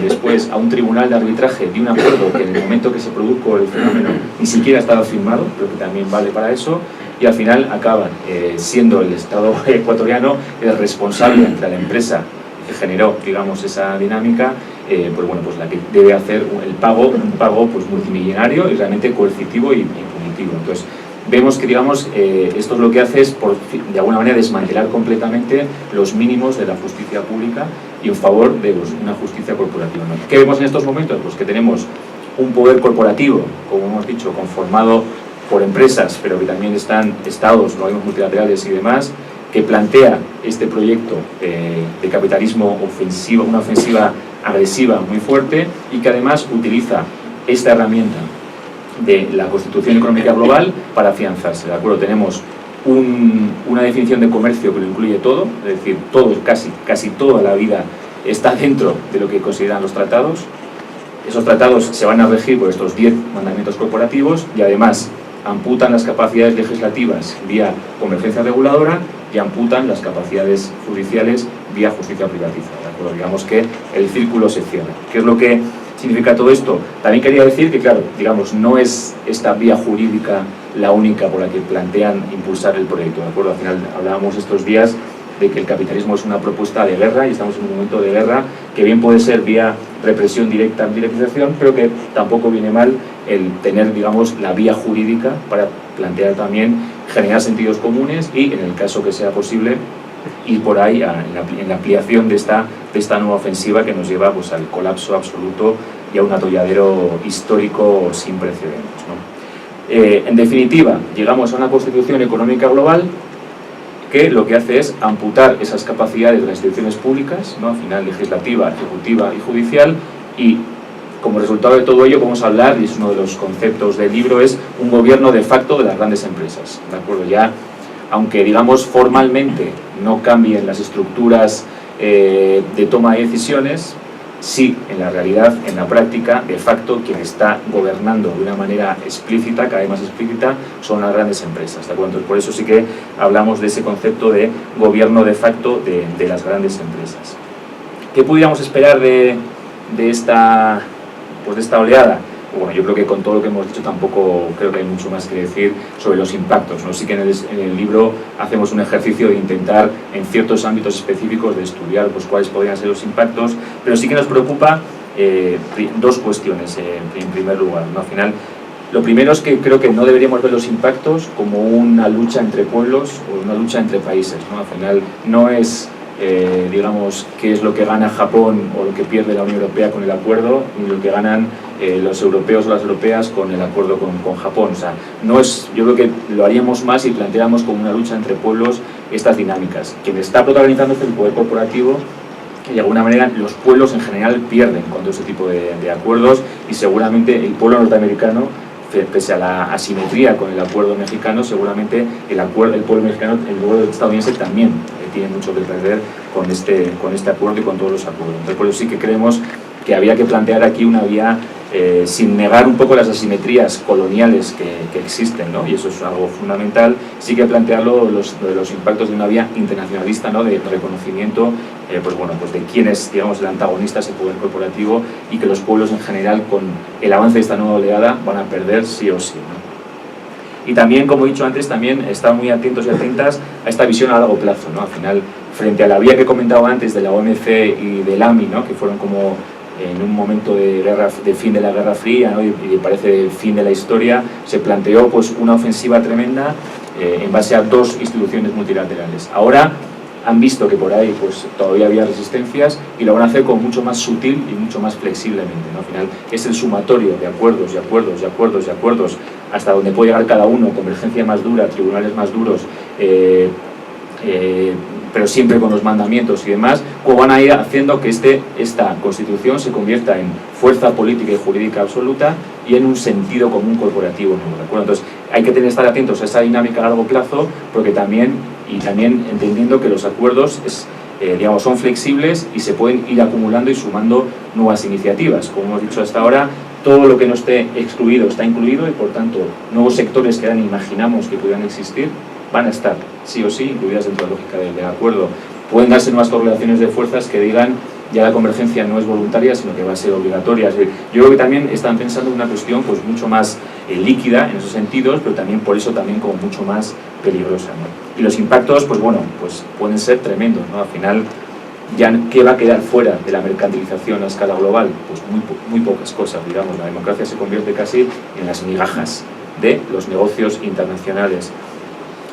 después a un tribunal de arbitraje de un acuerdo que en el momento que se produjo el fenómeno ni siquiera estaba firmado, pero que también vale para eso, y al final acaban siendo el Estado ecuatoriano el responsable entre la empresa que generó, digamos, esa dinámica, pues bueno, pues la que debe hacer un pago pues multimillonario y realmente coercitivo y punitivo. Entonces, vemos que, digamos, esto es lo que hace es, de alguna manera, desmantelar completamente los mínimos de la justicia pública y en favor de una justicia corporativa, ¿no? ¿Qué vemos en estos momentos? Pues que tenemos un poder corporativo, como hemos dicho, conformado por empresas, pero que también están estados, organismos multilaterales y demás, que plantea este proyecto de capitalismo ofensivo, una ofensiva agresiva muy fuerte, y que además utiliza esta herramienta de la Constitución Económica Global para afianzarse, ¿de acuerdo? Tenemos una definición de comercio que lo incluye todo, es decir, todo, casi toda la vida está dentro de lo que consideran los tratados. Esos tratados se van a regir por estos 10 mandamientos corporativos y además amputan las capacidades legislativas vía convergencia reguladora y amputan las capacidades judiciales vía justicia privatizada, ¿de acuerdo? Digamos que el círculo se cierra. ¿Qué es lo que significa todo esto? También quería decir que, claro, digamos, no es esta vía jurídica la única por la que plantean impulsar el proyecto, ¿de acuerdo? Al final hablábamos estos días de que el capitalismo es una propuesta de guerra y estamos en un momento de guerra que bien puede ser vía represión directa, directización, pero que tampoco viene mal el tener, digamos, la vía jurídica para plantear también, generar sentidos comunes y, en el caso que sea posible, ir por ahí en la ampliación de esta nueva ofensiva que nos lleva, pues, al colapso absoluto y a un atolladero histórico sin precedentes, ¿no? En definitiva, llegamos a una Constitución Económica Global que lo que hace es amputar esas capacidades de las instituciones públicas, ¿no? Al final legislativa, ejecutiva y judicial, y como resultado de todo ello vamos a hablar, y es uno de los conceptos del libro, es un gobierno de facto de las grandes empresas, ¿de acuerdo? Ya, aunque digamos formalmente no cambien las estructuras de toma de decisiones, sí, en la realidad, en la práctica, de facto, quien está gobernando de una manera explícita, cada vez más explícita, son las grandes empresas, ¿de acuerdo? Entonces, por eso sí que hablamos de ese concepto de gobierno de facto de las grandes empresas. ¿Qué pudiéramos esperar de esta oleada? Bueno, yo creo que con todo lo que hemos dicho tampoco creo que hay mucho más que decir sobre los impactos, ¿no? Sí que en el libro hacemos un ejercicio de intentar en ciertos ámbitos específicos de estudiar, pues, cuáles podrían ser los impactos, pero sí que nos preocupa dos cuestiones en primer lugar, ¿no? Al final, lo primero es que creo que no deberíamos ver los impactos como una lucha entre pueblos o una lucha entre países, ¿no? Al final no es digamos, qué es lo que gana Japón o lo que pierde la Unión Europea con el acuerdo, ni lo que ganan los europeos o las europeas con el acuerdo con Japón. O sea, no es, yo creo que lo haríamos más si planteáramos como una lucha entre pueblos estas dinámicas. Quien está protagonizando es el poder corporativo, y de alguna manera los pueblos en general pierden con todo ese tipo de acuerdos, y seguramente el pueblo norteamericano, pese a la asimetría con el acuerdo mexicano, seguramente el pueblo mexicano, el pueblo estadounidense también tiene mucho que perder con este acuerdo y con todos los acuerdos. Entonces, por eso sí que creemos que había que plantear aquí una vía sin negar un poco las asimetrías coloniales que existen, ¿no? Y eso es algo fundamental. Sí que plantearlo los impactos de una vía internacionalista, ¿no? De reconocimiento, pues bueno, pues de quién es, digamos, el antagonista, ese poder corporativo, y que los pueblos en general, con el avance de esta nueva oleada, van a perder sí o sí, ¿no? Y también, como he dicho antes, también estar muy atentos y atentas a esta visión a largo plazo, ¿no? Al final, frente a la vía que comentaba antes de la OMC y del AMI, ¿no? Que fueron como en un momento de fin de la Guerra Fría, ¿no? y parece el fin de la historia, se planteó, pues, una ofensiva tremenda en base a dos instituciones multilaterales. Ahora han visto que por ahí, pues, todavía había resistencias, y lo van a hacer con mucho más sutil y mucho más flexiblemente, ¿no? Al final es el sumatorio de acuerdos y acuerdos y acuerdos y acuerdos hasta donde puede llegar cada uno, convergencia más dura, tribunales más duros, pero siempre con los mandamientos y demás, como van a ir haciendo que esta Constitución se convierta en fuerza política y jurídica absoluta y en un sentido común corporativo nuevo, ¿de acuerdo? Entonces hay que estar atentos a esa dinámica a largo plazo, porque también entendiendo que los acuerdos digamos, son flexibles y se pueden ir acumulando y sumando nuevas iniciativas. Como hemos dicho hasta ahora, todo lo que no esté excluido está incluido, y por tanto nuevos sectores que ahora ni imaginamos que pudieran existir van a estar sí o sí incluidas dentro de la lógica del acuerdo. Pueden darse nuevas correlaciones de fuerzas que digan ya la convergencia no es voluntaria, sino que va a ser obligatoria. Es decir, yo creo que también están pensando en una cuestión pues mucho más líquida en esos sentidos, pero también por eso también como mucho más peligrosa, ¿no? Y los impactos, pues bueno, pues pueden ser tremendos, ¿no? Al final, ya ¿qué va a quedar fuera de la mercantilización a escala global? Pues muy pocas cosas, digamos. La democracia se convierte casi en las migajas de los negocios internacionales.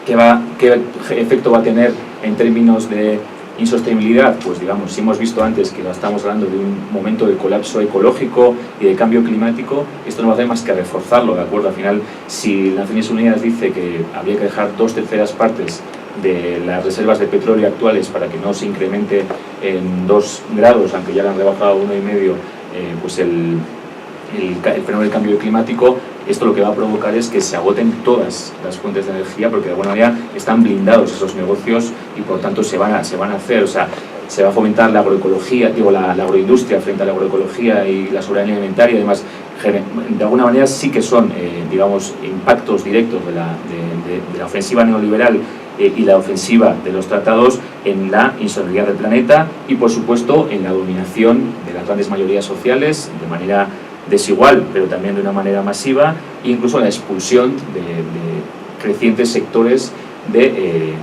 ¿Qué efecto va a tener en términos de insostenibilidad? Pues digamos, si hemos visto antes que estamos hablando de un momento de colapso ecológico y de cambio climático, esto no va a hacer más que reforzarlo, ¿de acuerdo? Al final, si Naciones Unidas dice que habría que dejar 2/3 partes de las reservas de petróleo actuales para que no se incremente en 2 grados, aunque ya le han rebajado a 1,5, pues el fenómeno del cambio climático, esto lo que va a provocar es que se agoten todas las fuentes de energía, porque de alguna manera están blindados esos negocios y por tanto se van a hacer, o sea, se va a fomentar la agroecología, la agroindustria frente a la agroecología y la soberanía alimentaria. Además, de alguna manera sí que son, digamos, impactos directos de la ofensiva neoliberal y la ofensiva de los tratados en la insostenibilidad del planeta y, por supuesto, en la dominación de las grandes mayorías sociales de manera desigual, pero también de una manera masiva, e incluso la expulsión de crecientes sectores del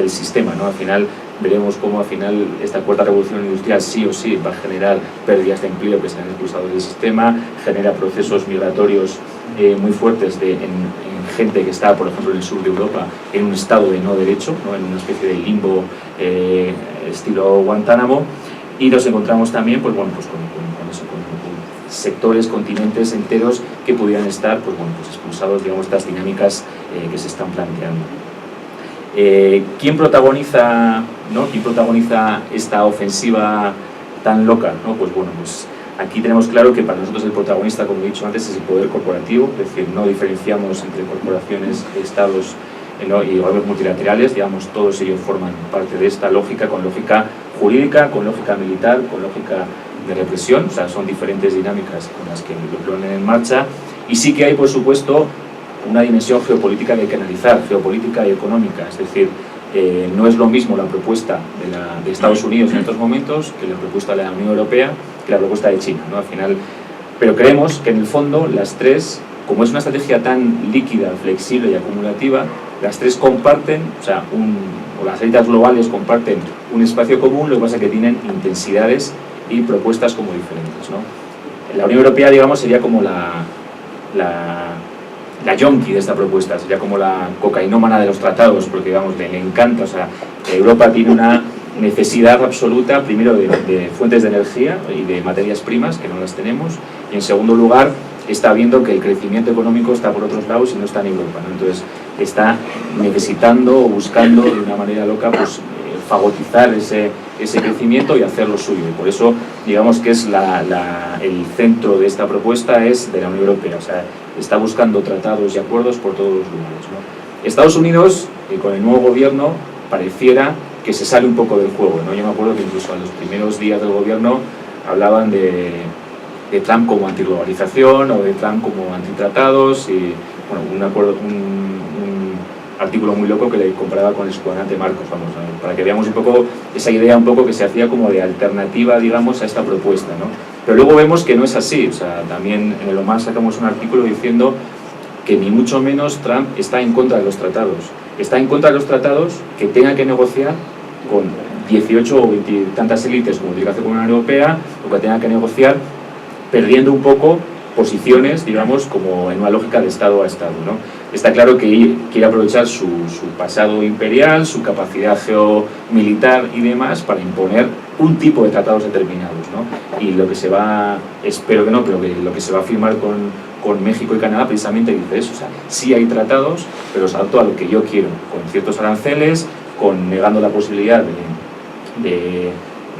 sistema, ¿no? Al final veremos cómo al final esta cuarta revolución industrial sí o sí va a generar pérdidas de empleo que serán expulsados del sistema, genera procesos migratorios muy fuertes en gente que está, por ejemplo, en el sur de Europa, en un estado de no derecho, ¿no? En una especie de limbo estilo Guantánamo, y nos encontramos también con sectores, continentes enteros que pudieran estar expulsados, digamos, estas dinámicas que se están planteando. ¿Quién protagoniza esta ofensiva tan loca, ¿no? Pues bueno, pues aquí tenemos claro que para nosotros el protagonista, como he dicho antes, es el poder corporativo, es decir, no diferenciamos entre corporaciones, estados y organismos multilaterales, digamos, todos ellos forman parte de esta lógica, con lógica jurídica, con lógica militar, con lógica de represión, o sea, son diferentes dinámicas con las que lo ponen en marcha, y sí que hay, por supuesto, una dimensión geopolítica que hay que analizar, geopolítica y económica, es decir, no es lo mismo la propuesta de Estados Unidos en estos momentos que la propuesta de la Unión Europea, que la propuesta de China, ¿no? Al final, pero creemos que en el fondo las tres, como es una estrategia tan líquida, flexible y acumulativa, las tres comparten, o las élites globales comparten un espacio común, lo que pasa es que tienen intensidades y propuestas como diferentes, ¿no? La Unión Europea, digamos, sería como la yonki de esta propuesta, sería como la cocainómana de los tratados, porque, digamos, le encanta, o sea, Europa tiene una necesidad absoluta, primero, de fuentes de energía y de materias primas, que no las tenemos, y en segundo lugar, está viendo que el crecimiento económico está por otros lados y no está en Europa, ¿no? Entonces, está necesitando o buscando de una manera loca, pues, fagotizar ese crecimiento y hacerlo suyo. Y por eso, digamos que es el centro de esta propuesta es de la Unión Europea, o sea, está buscando tratados y acuerdos por todos los lugares, ¿no? Estados Unidos, con el nuevo gobierno, pareciera que se sale un poco del juego, ¿no? Yo me acuerdo que incluso a los primeros días del gobierno hablaban de Trump como antiglobalización o de Trump como antitratados y, bueno, un artículo muy loco que le comparaba con el subcomandante Marcos, vamos, ¿no? Para que veamos un poco esa idea un poco que se hacía como de alternativa, digamos, a esta propuesta, ¿no? Pero luego vemos que no es así, o sea, también en el OMAS sacamos un artículo diciendo que ni mucho menos Trump está en contra de los tratados, está en contra de los tratados que tenga que negociar con 18 o 20 y tantas élites como tiene que hacer con la Unión Europea, o que tenga que negociar perdiendo un poco posiciones, digamos, como en una lógica de Estado a Estado, ¿no? Está claro que quiere aprovechar su pasado imperial, su capacidad geomilitar y demás para imponer un tipo de tratados determinados, ¿no? Y lo que se va, espero que no, pero que lo que se va a firmar con México y Canadá precisamente dice eso, o sea, sí hay tratados, pero se adaptó a lo que yo quiero, con ciertos aranceles, negando la posibilidad de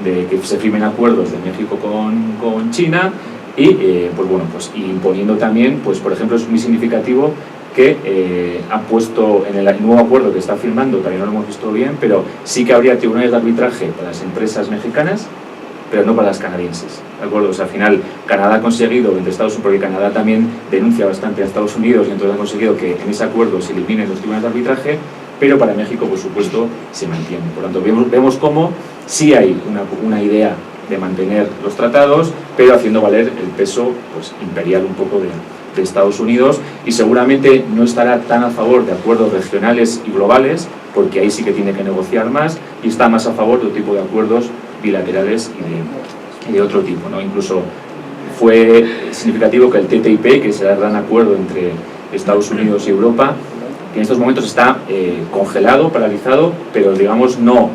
que se firmen acuerdos de México con China y, pues imponiendo también, pues por ejemplo, es muy significativo que ha puesto en el nuevo acuerdo que está firmando, también no lo hemos visto bien, pero sí que habría tribunales de arbitraje para las empresas mexicanas, pero no para las canadienses, ¿de acuerdo? O sea, al final Canadá ha conseguido, entre Estados Unidos, porque Canadá también denuncia bastante a Estados Unidos, y entonces ha conseguido que en ese acuerdo se eliminen los tribunales de arbitraje, pero para México, por supuesto, se mantiene. Por tanto, vemos cómo sí hay una idea de mantener los tratados, pero haciendo valer el peso pues, imperial un poco de Estados Unidos, y seguramente no estará tan a favor de acuerdos regionales y globales, porque ahí sí que tiene que negociar más, y está más a favor de otro tipo de acuerdos bilaterales y de otro tipo, ¿no? Incluso fue significativo que el TTIP, que es el gran acuerdo entre Estados Unidos y Europa, que en estos momentos está congelado, paralizado, pero digamos no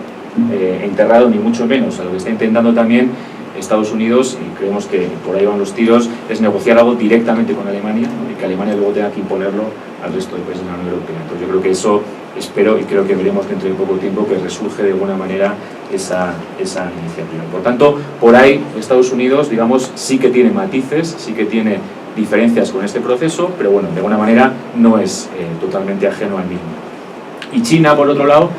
enterrado ni mucho menos. A lo que está intentando también Estados Unidos, y creemos que por ahí van los tiros, es negociar algo directamente con Alemania, ¿no? Y que Alemania luego tenga que imponerlo al resto de países de la Unión Europea. Entonces yo creo que eso, espero y creo que veremos dentro de poco tiempo que resurge de alguna manera esa iniciativa. Por tanto, por ahí Estados Unidos, digamos, sí que tiene matices, sí que tiene diferencias con este proceso, pero bueno, de alguna manera no es totalmente ajeno al mismo. Y China, por otro lado,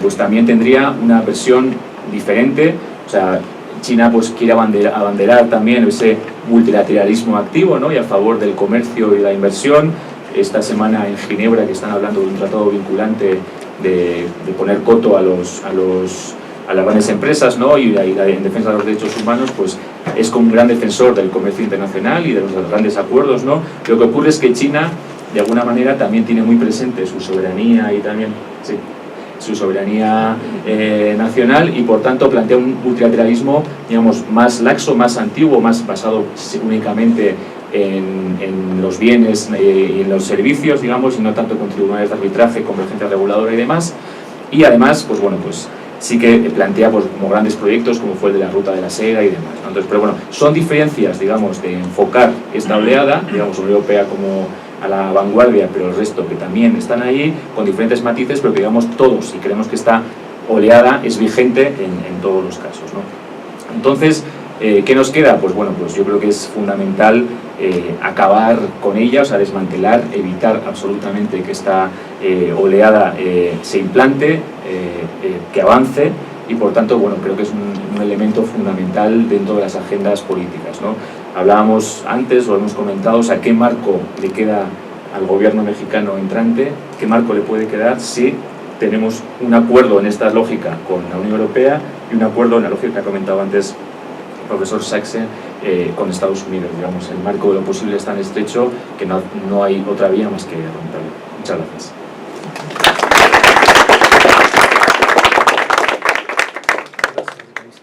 pues también tendría una versión diferente. O sea, China pues quiere abanderar también ese multilateralismo activo, ¿no? Y a favor del comercio y la inversión. Esta semana en Ginebra, que están hablando de un tratado vinculante de poner coto a las grandes empresas, ¿no? y en defensa de los derechos humanos, pues es como un gran defensor del comercio internacional y de los grandes acuerdos, ¿no? Lo que ocurre es que China, de alguna manera, también tiene muy presente su soberanía y también su soberanía nacional, y por tanto plantea un multilateralismo, digamos, más laxo, más antiguo, más basado únicamente en los bienes y en los servicios, digamos, y no tanto con tribunales de arbitraje, convergencia reguladora y demás. Y además, pues bueno, pues sí que plantea pues, como grandes proyectos como fue el de la Ruta de la Seda y demás, ¿no? Entonces, pero bueno, son diferencias, digamos, de enfocar esta oleada, digamos, Unión Europea como a la vanguardia, pero el resto que también están ahí, con diferentes matices, pero que digamos todos, y creemos que esta oleada es vigente en todos los casos, ¿no? Entonces, ¿qué nos queda? Pues bueno, pues yo creo que es fundamental acabar con ella, o sea, desmantelar, evitar absolutamente que esta oleada se implante, que avance, y por tanto, bueno, creo que es un elemento fundamental dentro de las agendas políticas, ¿no? Hablábamos antes, lo hemos comentado, o sea, ¿qué marco le queda al gobierno mexicano entrante? ¿Qué marco le puede quedar si tenemos un acuerdo en esta lógica con la Unión Europea y un acuerdo en la lógica que ha comentado antes el profesor Sachse con Estados Unidos? Digamos, el marco de lo posible es tan estrecho que no hay otra vía más que romperlo. Muchas gracias.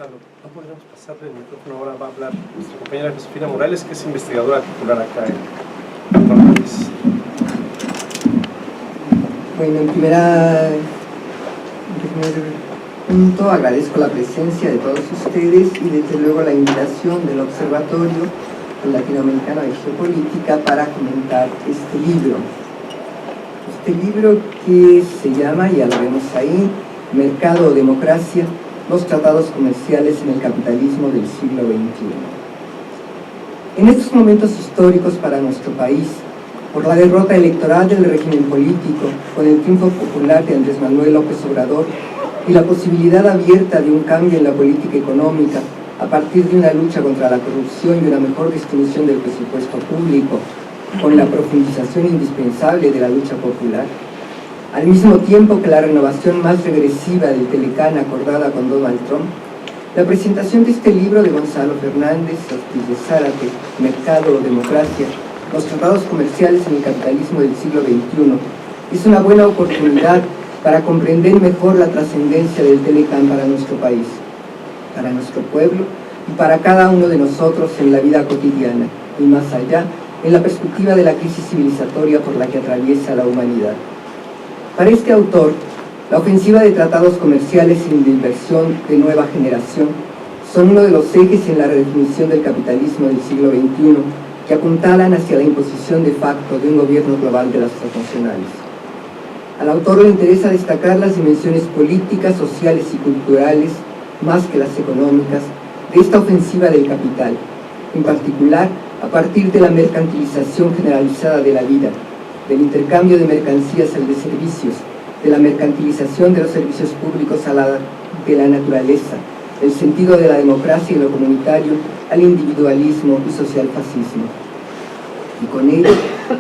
No podríamos pasarle el micrófono, ahora va a hablar nuestra compañera Josefina Morales, que es investigadora titular acá en Londres. Bueno, en primer punto agradezco la presencia de todos ustedes y desde luego la invitación del Observatorio Latinoamericano de Geopolítica para comentar este libro. Este libro que se llama, ya lo vemos ahí, Mercado o Democracia, los tratados comerciales en el capitalismo del siglo XXI. En estos momentos históricos para nuestro país, por la derrota electoral del régimen político, con el triunfo popular de Andrés Manuel López Obrador y la posibilidad abierta de un cambio en la política económica a partir de una lucha contra la corrupción y una mejor distribución del presupuesto público, con la profundización indispensable de la lucha popular, al mismo tiempo que la renovación más regresiva del Telecán acordada con Donald Trump, la presentación de este libro de Gonzalo Fernández, Ortiz de Zárate, Mercado o Democracia, los tratados comerciales en el capitalismo del siglo XXI, es una buena oportunidad para comprender mejor la trascendencia del Telecán para nuestro país, para nuestro pueblo y para cada uno de nosotros en la vida cotidiana y más allá, en la perspectiva de la crisis civilizatoria por la que atraviesa la humanidad. Para este autor, la ofensiva de tratados comerciales y de inversión de nueva generación son uno de los ejes en la redefinición del capitalismo del siglo XXI que apuntalan hacia la imposición de facto de un gobierno global de las transnacionales. Al autor le interesa destacar las dimensiones políticas, sociales y culturales, más que las económicas, de esta ofensiva del capital, en particular a partir de la mercantilización generalizada de la vida, del intercambio de mercancías al de servicios, de la mercantilización de los servicios públicos de la naturaleza, del sentido de la democracia y lo comunitario al individualismo y socialfascismo. Y con ello,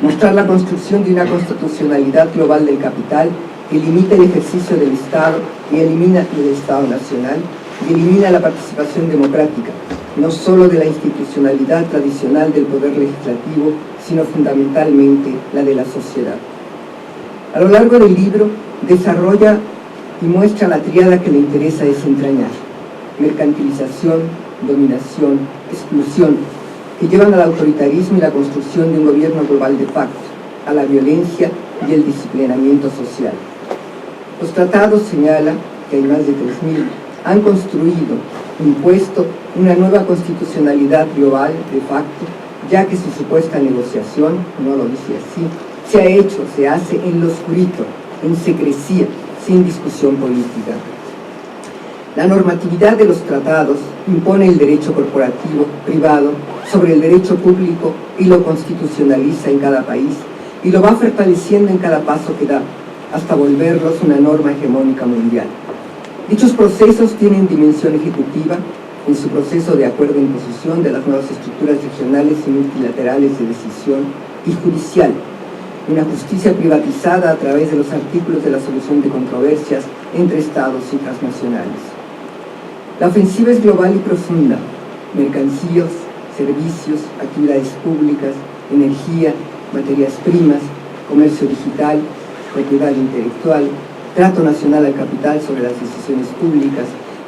mostrar la construcción de una constitucionalidad global del capital que limita el ejercicio del Estado y elimina el Estado nacional y elimina la participación democrática, no solo de la institucionalidad tradicional del poder legislativo, sino fundamentalmente la de la sociedad. A lo largo del libro desarrolla y muestra la tríada que le interesa desentrañar: mercantilización, dominación, exclusión, que llevan al autoritarismo y la construcción de un gobierno global de facto, a la violencia y el disciplinamiento social. Los tratados señalan que hay más de 3.000, han construido, impuesto una nueva constitucionalidad global de facto, ya que su supuesta negociación, no lo dice así, se ha hecho, se hace en lo oscurito, en secrecía, sin discusión política. La normatividad de los tratados impone el derecho corporativo, privado, sobre el derecho público y lo constitucionaliza en cada país y lo va fortaleciendo en cada paso que da, hasta volverlos una norma hegemónica mundial. Dichos procesos tienen dimensión ejecutiva en su proceso de acuerdo e imposición de las nuevas estructuras regionales y multilaterales de decisión, y judicial, una justicia privatizada a través de los artículos de la solución de controversias entre estados y transnacionales. La ofensiva es global y profunda: mercancías, servicios, actividades públicas, energía, materias primas, comercio digital, propiedad intelectual, trato nacional al capital sobre las decisiones públicas,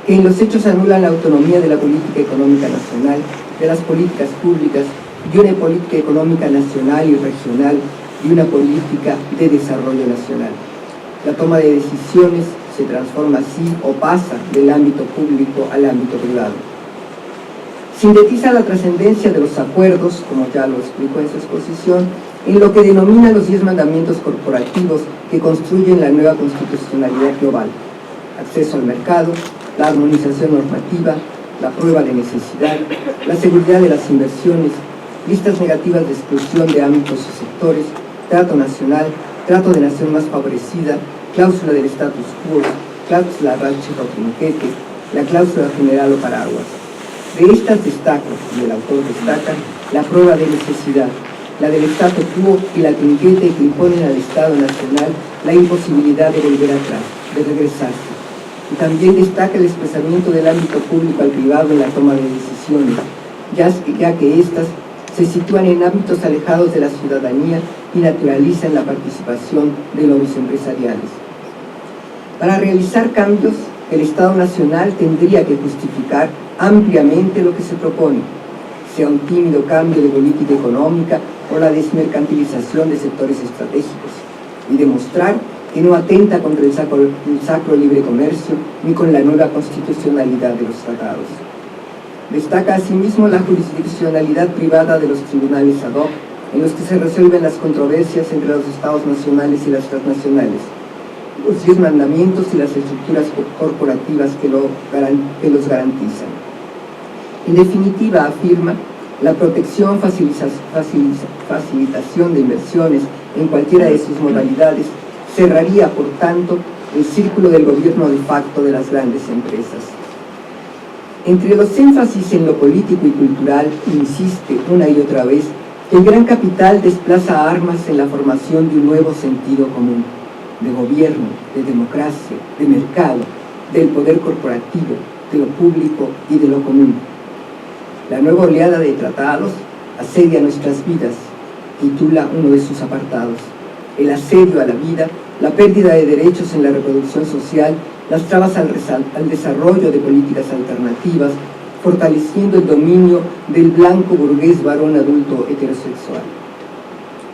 que en los hechos anulan la autonomía de la política económica nacional, de las políticas públicas, y una política económica nacional y regional, y una política de desarrollo nacional. La toma de decisiones se transforma así o pasa del ámbito público al ámbito privado. Sintetiza la trascendencia de los acuerdos, como ya lo explicó en su exposición, en lo que denomina los 10 mandamientos corporativos que construyen la nueva constitucionalidad global: acceso al mercado, la armonización normativa, la prueba de necesidad, la seguridad de las inversiones, listas negativas de exclusión de ámbitos y sectores, trato nacional, trato de nación más favorecida, cláusula del status quo, cláusula ranchero o trinquete, la cláusula general o paraguas. De estas destaca, y el autor destaca, la prueba de necesidad, la del status quo y la trinquete, que imponen al Estado nacional la imposibilidad de volver atrás, de regresarse. Y también destaca el desplazamiento del ámbito público al privado en la toma de decisiones, ya que éstas se sitúan en ámbitos alejados de la ciudadanía y naturalizan la participación de lobbies empresariales. Para realizar cambios, el Estado Nacional tendría que justificar ampliamente lo que se propone, sea un tímido cambio de política económica o la desmercantilización de sectores estratégicos, y demostrar que no atenta contra el sacro libre comercio ni con la nueva constitucionalidad de los tratados. Destaca asimismo la jurisdiccionalidad privada de los tribunales ad hoc, en los que se resuelven las controversias entre los estados nacionales y las transnacionales, los 10 mandamientos y las estructuras corporativas que los garantizan. En definitiva, afirma, la protección, facilitación de inversiones en cualquiera de sus modalidades cerraría, por tanto, el círculo del gobierno de facto de las grandes empresas. Entre los énfasis en lo político y cultural, insiste una y otra vez que el gran capital desplaza armas en la formación de un nuevo sentido común, de gobierno, de democracia, de mercado, del poder corporativo, de lo público y de lo común. La nueva oleada de tratados asedia nuestras vidas, titula uno de sus apartados: el asedio a la vida, la pérdida de derechos en la reproducción social, las trabas al desarrollo de políticas alternativas, fortaleciendo el dominio del blanco burgués varón adulto heterosexual.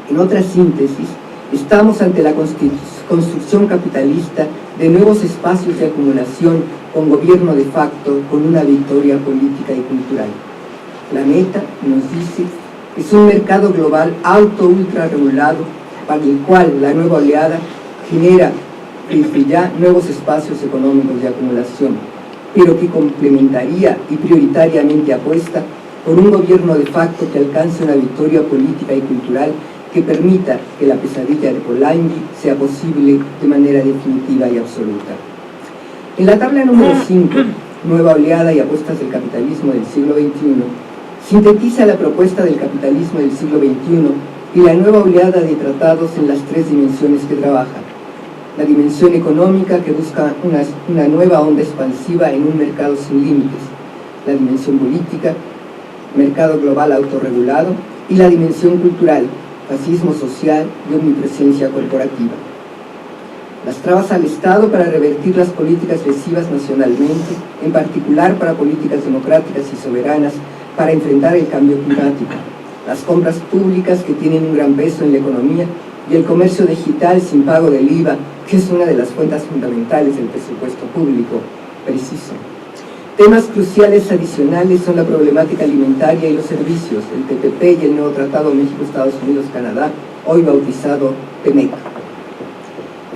En otra síntesis, estamos ante la construcción capitalista de nuevos espacios de acumulación con gobierno de facto, con una victoria política y cultural. La meta, nos dice, es un mercado global ultra regulado, para el cual la nueva oleada genera desde ya nuevos espacios económicos de acumulación, pero que complementaría y prioritariamente apuesta por un gobierno de facto que alcance una victoria política y cultural que permita que la pesadilla de Polanyi sea posible de manera definitiva y absoluta. En la tabla número 5, Nueva oleada y apuestas del capitalismo del siglo XXI, sintetiza la propuesta del capitalismo del siglo XXI y la nueva oleada de tratados en las 3 dimensiones que trabaja: la dimensión económica que busca una nueva onda expansiva en un mercado sin límites, la dimensión política, mercado global autorregulado, y la dimensión cultural, fascismo social y omnipresencia corporativa. Las trabas al Estado para revertir las políticas lesivas nacionalmente, en particular para políticas democráticas y soberanas para enfrentar el cambio climático, las compras públicas que tienen un gran peso en la economía y el comercio digital sin pago del IVA, que es una de las fuentes fundamentales del presupuesto público preciso. Temas cruciales adicionales son la problemática alimentaria y los servicios, el TPP y el nuevo Tratado México-Estados Unidos-Canadá, hoy bautizado TEMEC.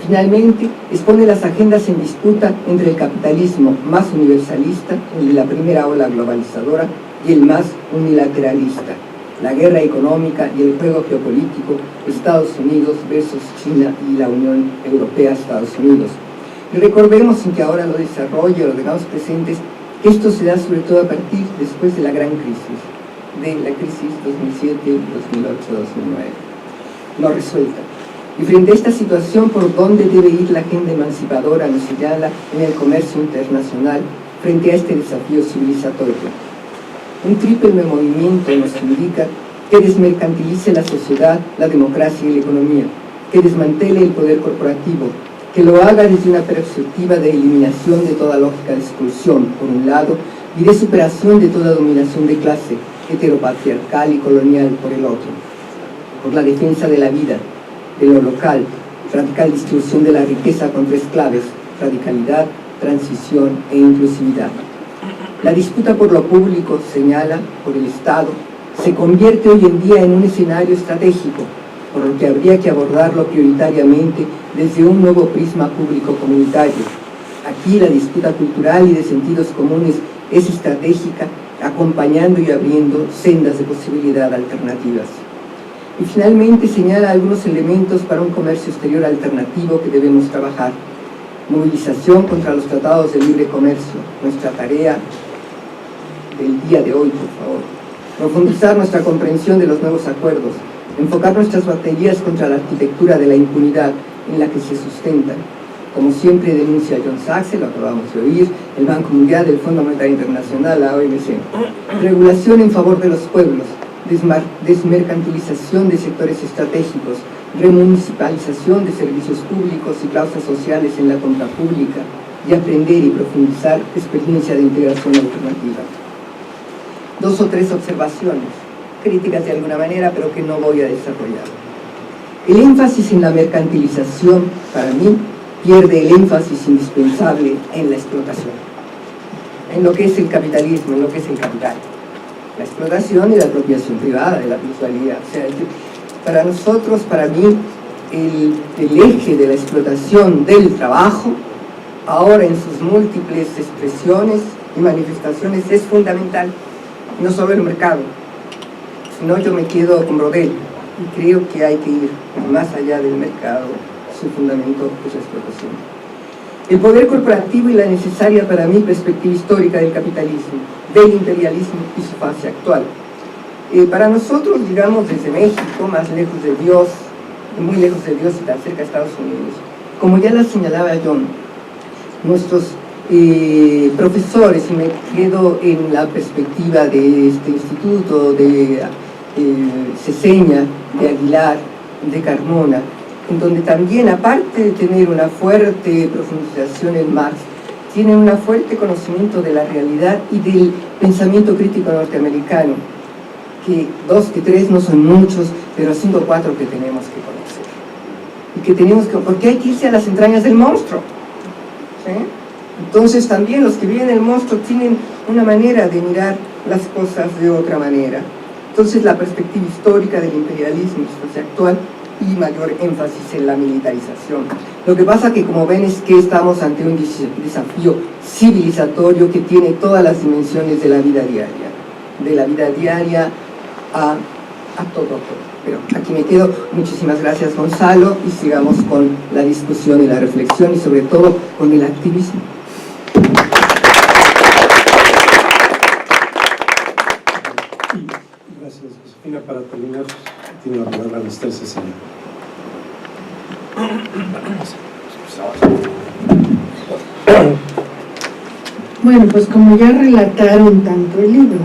Finalmente, expone las agendas en disputa entre el capitalismo más universalista, el de la primera ola globalizadora, y el más unilateralista, la guerra económica y el juego geopolítico, Estados Unidos versus China y la Unión Europea-Estados Unidos. Y recordemos, sin que ahora lo desarrolle o lo tengamos presentes, que esto se da sobre todo a partir después de la gran crisis, de la crisis 2007, 2008, 2009, no resuelta. Y frente a esta situación, ¿por dónde debe ir la agenda emancipadora? Nos señala en el comercio internacional frente a este desafío civilizatorio. Un triple movimiento nos indica que desmercantilice la sociedad, la democracia y la economía, que desmantele el poder corporativo, que lo haga desde una perspectiva de eliminación de toda lógica de exclusión, por un lado, y de superación de toda dominación de clase, heteropatriarcal y colonial, por el otro, por la defensa de la vida, de lo local, radical distribución de la riqueza con tres claves: radicalidad, transición e inclusividad. La disputa por lo público, señala, por el Estado, se convierte hoy en día en un escenario estratégico, por lo que habría que abordarlo prioritariamente desde un nuevo prisma público-comunitario. Aquí la disputa cultural y de sentidos comunes es estratégica, acompañando y abriendo sendas de posibilidad alternativas. Y finalmente señala algunos elementos para un comercio exterior alternativo que debemos trabajar. Movilización contra los tratados de libre comercio, nuestra tarea del día de hoy, por favor. Profundizar nuestra comprensión de los nuevos acuerdos, enfocar nuestras baterías contra la arquitectura de la impunidad en la que se sustentan. Como siempre denuncia John Sachs, lo acabamos de oír, el Banco Mundial, el Fondo Monetario Internacional, la OMC. Regulación en favor de los pueblos, desmercantilización de sectores estratégicos, remunicipalización de servicios públicos y causas sociales en la compra pública, y aprender y profundizar experiencia de integración alternativa. 2 o 3 observaciones, críticas de alguna manera, pero que no voy a desarrollar. El énfasis en la mercantilización, para mí, pierde el énfasis indispensable en la explotación, en lo que es el capitalismo, en lo que es el capital. La explotación y la apropiación privada de la plusvalía. O sea, para nosotros, para mí, el eje de la explotación del trabajo, ahora en sus múltiples expresiones y manifestaciones, es fundamental. No solo el mercado, sino yo me quedo con Brodel y creo que hay que ir más allá del mercado. Su fundamento es la explotación. El poder corporativo y la necesaria para mí perspectiva histórica del capitalismo, del imperialismo y su fase actual. Para nosotros, digamos, desde México, más lejos de Dios, muy lejos de Dios y tan cerca de Estados Unidos, como ya la señalaba John, nuestros profesores, y me quedo en la perspectiva de este instituto, de Ceseña, de Aguilar, de Carmona, en donde también, aparte de tener una fuerte profundización en Marx, tienen un fuerte conocimiento de la realidad y del pensamiento crítico norteamericano, que 2, que 3 no son muchos, pero 5 o 4 que tenemos que conocer. Y que tenemos que, porque hay que irse a las entrañas del monstruo. ¿Sí? Entonces también los que viven el monstruo tienen una manera de mirar las cosas de otra manera. Entonces la perspectiva histórica del imperialismo actual y mayor énfasis en la militarización. Lo que pasa que, como ven, es que estamos ante un desafío civilizatorio que tiene todas las dimensiones de la vida diaria, a todo. Pero aquí me quedo. Muchísimas gracias, Gonzalo, y sigamos con la discusión y la reflexión y sobre todo con el activismo. Gracias, Josefina. Para terminar, tiene la palabra Esther Ceseña. Bueno, pues como ya relataron tanto el libro,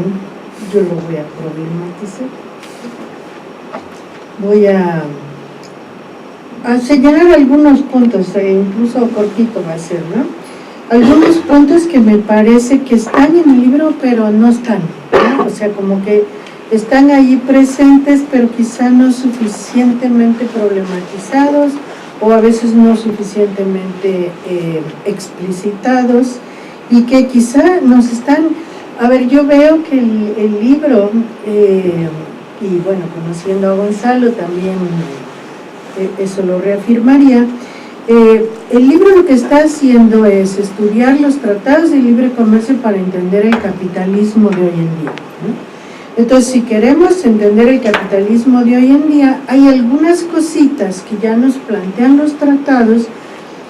yo lo voy a problematizar. Voy a señalar algunos puntos, incluso cortito va a ser, ¿no? Algunos puntos que me parece que están en el libro, pero no están, ¿no? O sea, como que están allí presentes, pero quizá no suficientemente problematizados, o a veces no suficientemente explicitados, y que quizá nos están... A ver, yo veo que el libro, y bueno, conociendo a Gonzalo también eso lo reafirmaría, el libro lo que está haciendo es estudiar los tratados de libre comercio para entender el capitalismo de hoy en día, ¿no? Entonces, si queremos entender el capitalismo de hoy en día, hay algunas cositas que ya nos plantean los tratados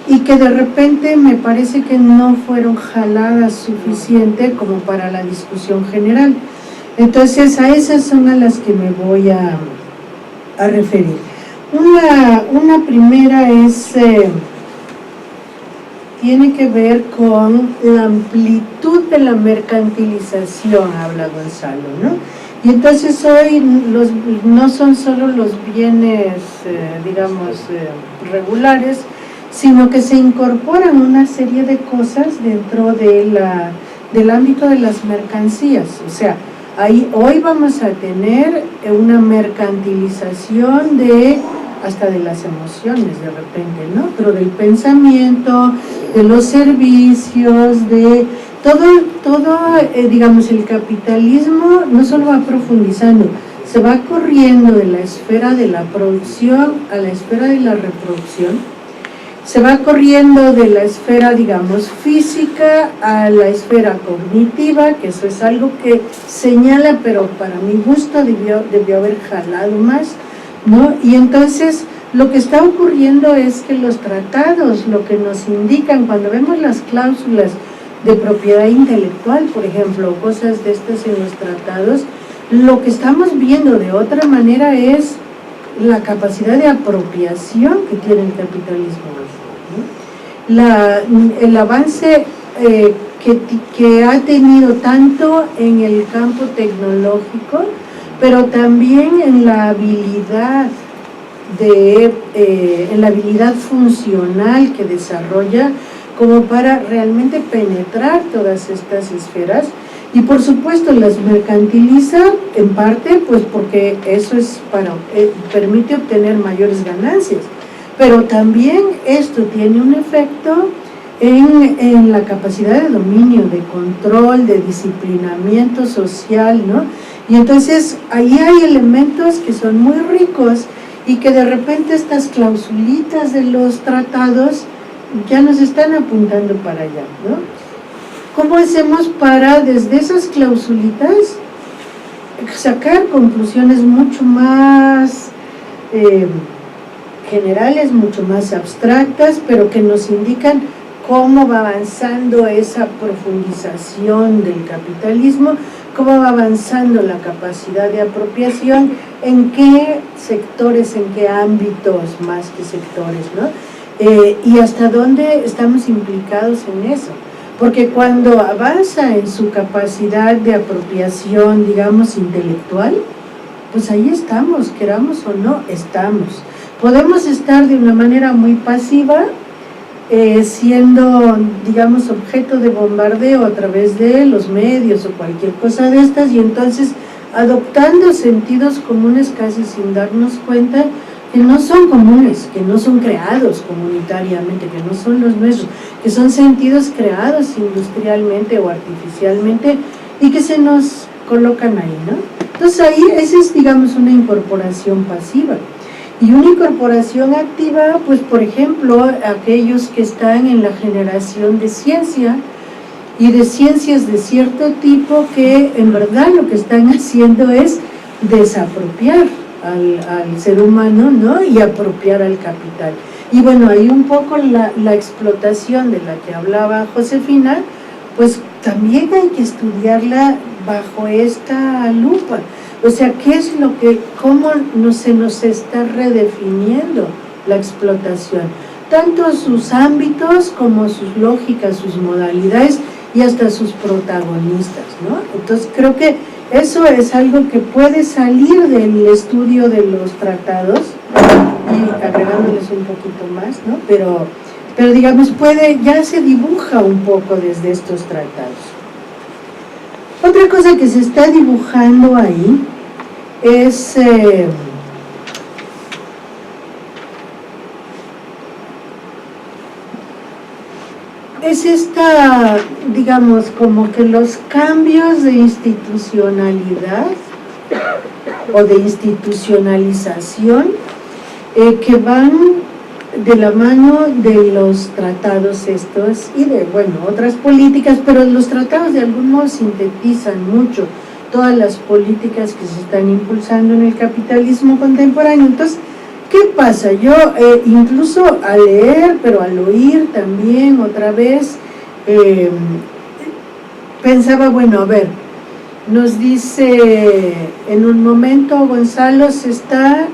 y que de repente me parece que no fueron jaladas suficiente como para la discusión general. Entonces, a esas son a las que me voy a referir. Una primera es, tiene que ver con la amplitud de la mercantilización, habla Gonzalo, ¿no? Y entonces hoy no son solo los bienes, regulares, sino que se incorporan una serie de cosas dentro del ámbito de las mercancías. O sea, hoy vamos a tener una mercantilización hasta de las emociones de repente, ¿no? Pero del pensamiento, de los servicios, de todo, el capitalismo no solo va profundizando, se va corriendo de la esfera de la producción a la esfera de la reproducción, se va corriendo de la esfera, física a la esfera cognitiva, que eso es algo que señala, pero para mi gusto debió haber jalado más, ¿no? Y entonces lo que está ocurriendo es que los tratados, lo que nos indican cuando vemos las cláusulas de propiedad intelectual, por ejemplo, cosas de estas en los tratados, lo que estamos viendo de otra manera es la capacidad de apropiación que tiene el capitalismo, ¿no? El avance que ha tenido tanto en el campo tecnológico, pero también en la habilidad en la habilidad funcional que desarrolla como para realmente penetrar todas estas esferas, y por supuesto las mercantiliza en parte pues porque eso es permite obtener mayores ganancias, pero también esto tiene un efecto en la capacidad de dominio, de control, de disciplinamiento social, ¿no? Y entonces ahí hay elementos que son muy ricos y que de repente estas clausulitas de los tratados ya nos están apuntando para allá, ¿no? ¿Cómo hacemos para, desde esas clausulitas, sacar conclusiones mucho más generales, mucho más abstractas, pero que nos indican cómo va avanzando esa profundización del capitalismo, cómo va avanzando la capacidad de apropiación, en qué sectores, en qué ámbitos más que sectores, ¿no? Y hasta dónde estamos implicados en eso, porque cuando avanza en su capacidad de apropiación, intelectual, pues ahí estamos, queramos o no, estamos. Podemos estar de una manera muy pasiva, siendo, objeto de bombardeo a través de los medios o cualquier cosa de estas, y entonces adoptando sentidos comunes casi sin darnos cuenta que no son comunes, que no son creados comunitariamente, que no son los nuestros, que son sentidos creados industrialmente o artificialmente y que se nos colocan ahí, ¿no? Entonces ahí esa es, una incorporación pasiva. Y una incorporación activa, pues por ejemplo, aquellos que están en la generación de ciencia y de ciencias de cierto tipo que en verdad lo que están haciendo es desapropiar al ser humano, ¿no? Y apropiar al capital. Y bueno, ahí un poco la explotación de la que hablaba Josefina, pues también hay que estudiarla bajo esta lupa. O sea, cómo se nos está redefiniendo la explotación. tanto sus ámbitos como sus lógicas, sus modalidades y hasta sus protagonistas, ¿no? Entonces creo que eso es algo que puede salir del estudio de los tratados y agregándoles un poquito más, ¿no? Pero digamos, ya se dibuja un poco desde estos tratados. Otra cosa que se está dibujando ahí es esta, digamos, como que los cambios de institucionalidad o de institucionalización que van de la mano de los tratados estos y de, bueno, otras políticas, pero los tratados de algún modo sintetizan mucho todas las políticas que se están impulsando en el capitalismo contemporáneo. Entonces, ¿qué pasa? Yo incluso al leer, pero al oír también otra vez, pensaba, bueno, a ver, nos dice en un momento Gonzalo, se está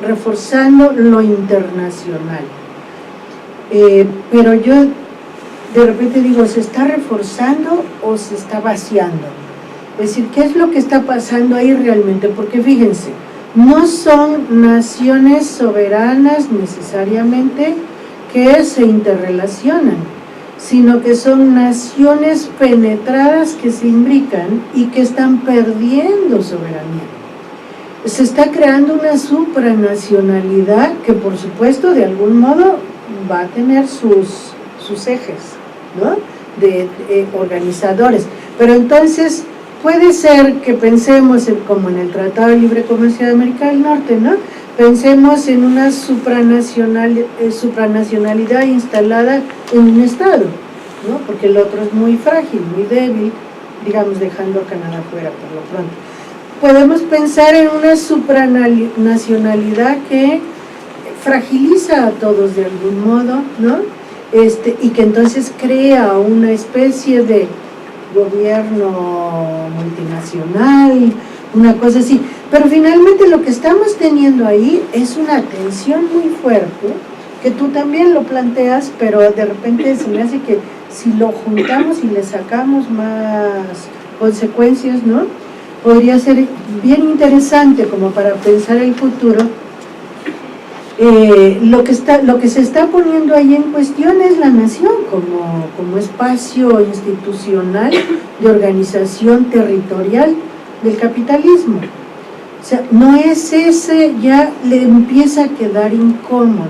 reforzando lo internacional, pero yo de repente digo, ¿se está reforzando o se está vaciando? Es decir, ¿qué es lo que está pasando ahí realmente? Porque fíjense, no son naciones soberanas necesariamente que se interrelacionan, sino que son naciones penetradas que se imbrican y que están perdiendo soberanía. Se está creando una supranacionalidad que, por supuesto, de algún modo va a tener sus ejes, ¿no?, de organizadores. Pero entonces puede ser que pensemos como en el Tratado de Libre Comercio de América del Norte, ¿no? Pensemos en una supranacionalidad instalada en un Estado, ¿no? Porque el otro es muy frágil, muy débil, digamos, dejando a Canadá fuera por lo pronto. Podemos pensar en una supranacionalidad que fragiliza a todos de algún modo, ¿no? Y que entonces crea una especie de gobierno multinacional, una cosa así. Pero finalmente lo que estamos teniendo ahí es una tensión muy fuerte, que tú también lo planteas, pero de repente se me hace que si lo juntamos y le sacamos más consecuencias, ¿no?, podría ser bien interesante como para pensar el futuro. Lo que se está poniendo ahí en cuestión es la nación como espacio institucional de organización territorial del capitalismo. O sea, no es ese, ya le empieza a quedar incómodo,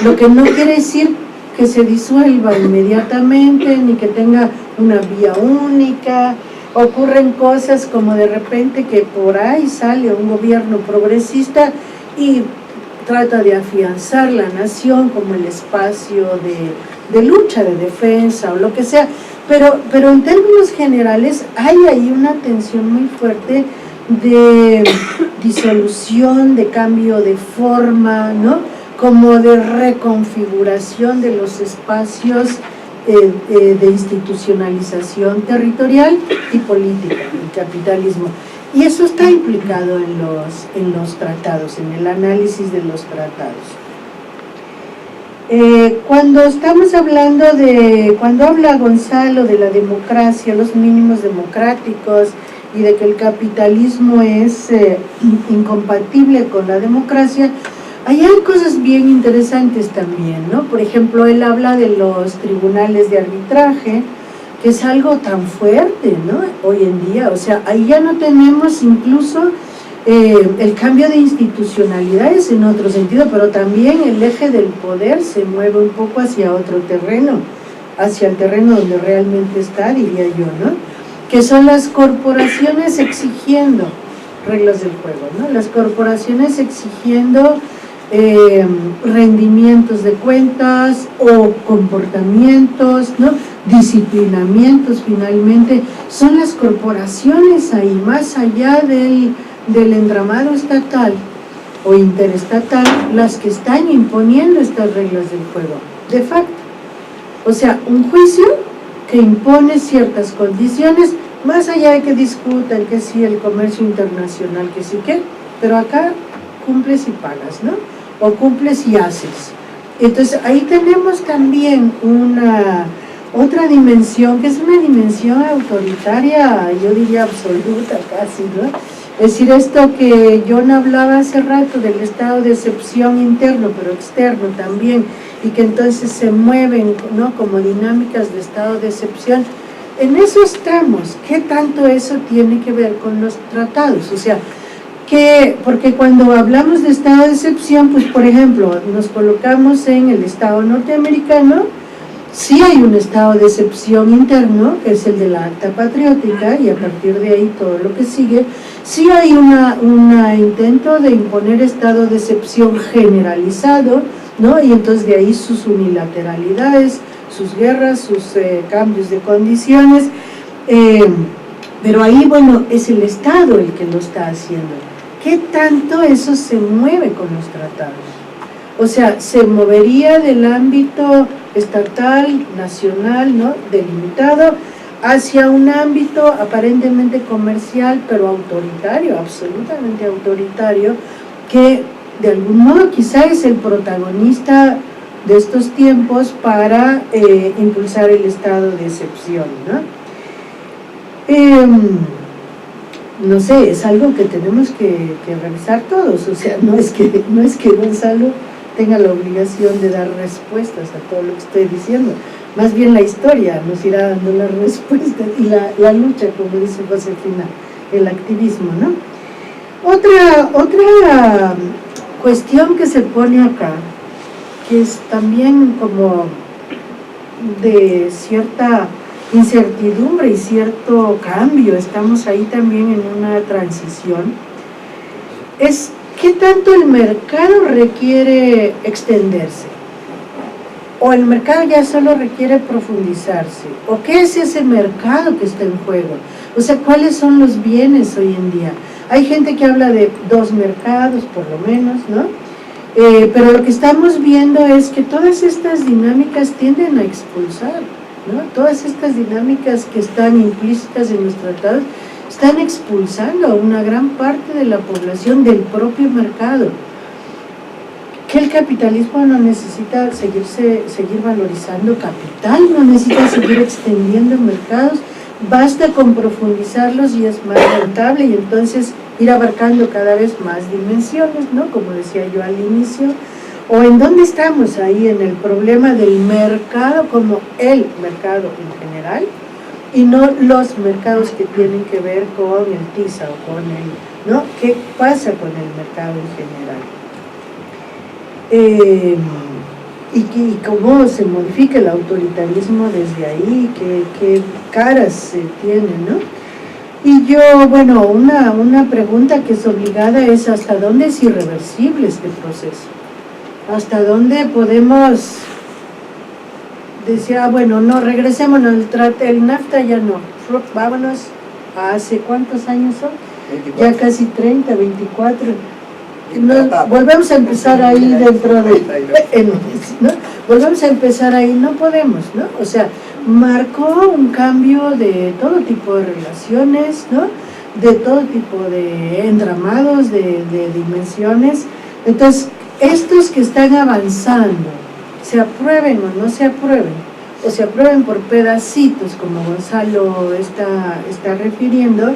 lo que no quiere decir que se disuelva inmediatamente ni que tenga una vía única. Ocurren cosas como de repente que por ahí sale un gobierno progresista y trata de afianzar la nación como el espacio de lucha, de defensa o lo que sea, pero en términos generales hay ahí una tensión muy fuerte de disolución, de cambio de forma, ¿no?, como de reconfiguración de los espacios de institucionalización territorial y política del capitalismo. Y eso está implicado en los tratados, en el análisis de los tratados. Cuando estamos hablando cuando habla Gonzalo de la democracia, los mínimos democráticos y de que el capitalismo es incompatible con la democracia, ahí hay cosas bien interesantes también, ¿no? Por ejemplo, él habla de los tribunales de arbitraje, que es algo tan fuerte, ¿no?, hoy en día. O sea, ahí ya no tenemos incluso el cambio de institucionalidades en otro sentido, pero también el eje del poder se mueve un poco hacia otro terreno, hacia el terreno donde realmente está, diría yo, ¿no?, que son las corporaciones exigiendo reglas del juego, ¿no?, las corporaciones exigiendo rendimientos de cuentas o comportamientos, ¿no?, disciplinamientos. Finalmente son las corporaciones ahí, más allá del entramado estatal o interestatal, las que están imponiendo estas reglas del juego, de facto. O sea, un juicio que impone ciertas condiciones, más allá de que discutan que sí el comercio internacional, que sí que, pero acá cumples y pagas, ¿no?, o cumples y haces. Entonces ahí tenemos también otra dimensión, que es una dimensión autoritaria, yo diría absoluta casi, ¿no? Es decir, esto que John hablaba hace rato del estado de excepción interno, pero externo también, y que entonces se mueven, ¿no?, como dinámicas de estado de excepción. En eso estamos. ¿Qué tanto eso tiene que ver con los tratados? O sea, porque cuando hablamos de estado de excepción, pues por ejemplo, nos colocamos en el estado norteamericano, sí hay un estado de excepción interno, que es el de la Acta Patriótica, y a partir de ahí todo lo que sigue. Sí hay un intento de imponer estado de excepción generalizado, ¿no? Y entonces de ahí sus unilateralidades, sus guerras, sus cambios de condiciones, pero ahí, bueno, es el Estado el que lo está haciendo. ¿Qué tanto eso se mueve con los tratados? O sea, se movería del ámbito estatal, nacional, ¿no?, delimitado, hacia un ámbito aparentemente comercial, pero autoritario, absolutamente autoritario, que de algún modo quizá es el protagonista de estos tiempos para impulsar el estado de excepción, ¿no? No sé, es algo que tenemos que revisar todos. O sea, no es que Gonzalo tenga la obligación de dar respuestas a todo lo que estoy diciendo, más bien la historia nos irá dando las respuestas y la lucha, como dice Josefina, el activismo, ¿no? Otra cuestión que se pone acá, que es también como de cierta incertidumbre y cierto cambio, estamos ahí también en una transición, es qué tanto el mercado requiere extenderse, o el mercado ya solo requiere profundizarse, o qué es ese mercado que está en juego, o sea, cuáles son los bienes hoy en día. Hay gente que habla de 2 mercados, por lo menos, ¿no? Pero lo que estamos viendo es que todas estas dinámicas tienden a expulsar, ¿no? Todas estas dinámicas que están implícitas en los tratados están expulsando a una gran parte de la población del propio mercado. Que el capitalismo no necesita seguir valorizando capital, no necesita seguir extendiendo mercados, basta con profundizarlos y es más rentable, y entonces ir abarcando cada vez más dimensiones, ¿no?, como decía yo al inicio. ¿O en dónde estamos ahí en el problema del mercado como el mercado en general, y no los mercados que tienen que ver con el TISA o con el, ¿no? ¿Qué pasa con el mercado en general? Y cómo se modifica el autoritarismo desde ahí, qué caras se tienen, ¿no? Y yo, bueno, una pregunta que es obligada es ¿hasta dónde es irreversible este proceso? ¿Hasta dónde podemos decir, bueno, no, regresemos, el NAFTA ya no, vámonos a hace cuántos años son? 24. Ya casi 30, 24. Volvemos a empezar ahí dentro de, ¿no? Volvemos a empezar ahí, no podemos, ¿no? O sea, marcó un cambio de todo tipo de relaciones, ¿no? De todo tipo de entramados, de dimensiones. Entonces, estos que están avanzando, se aprueben o no se aprueben, o se aprueben por pedacitos, como Gonzalo está refiriendo,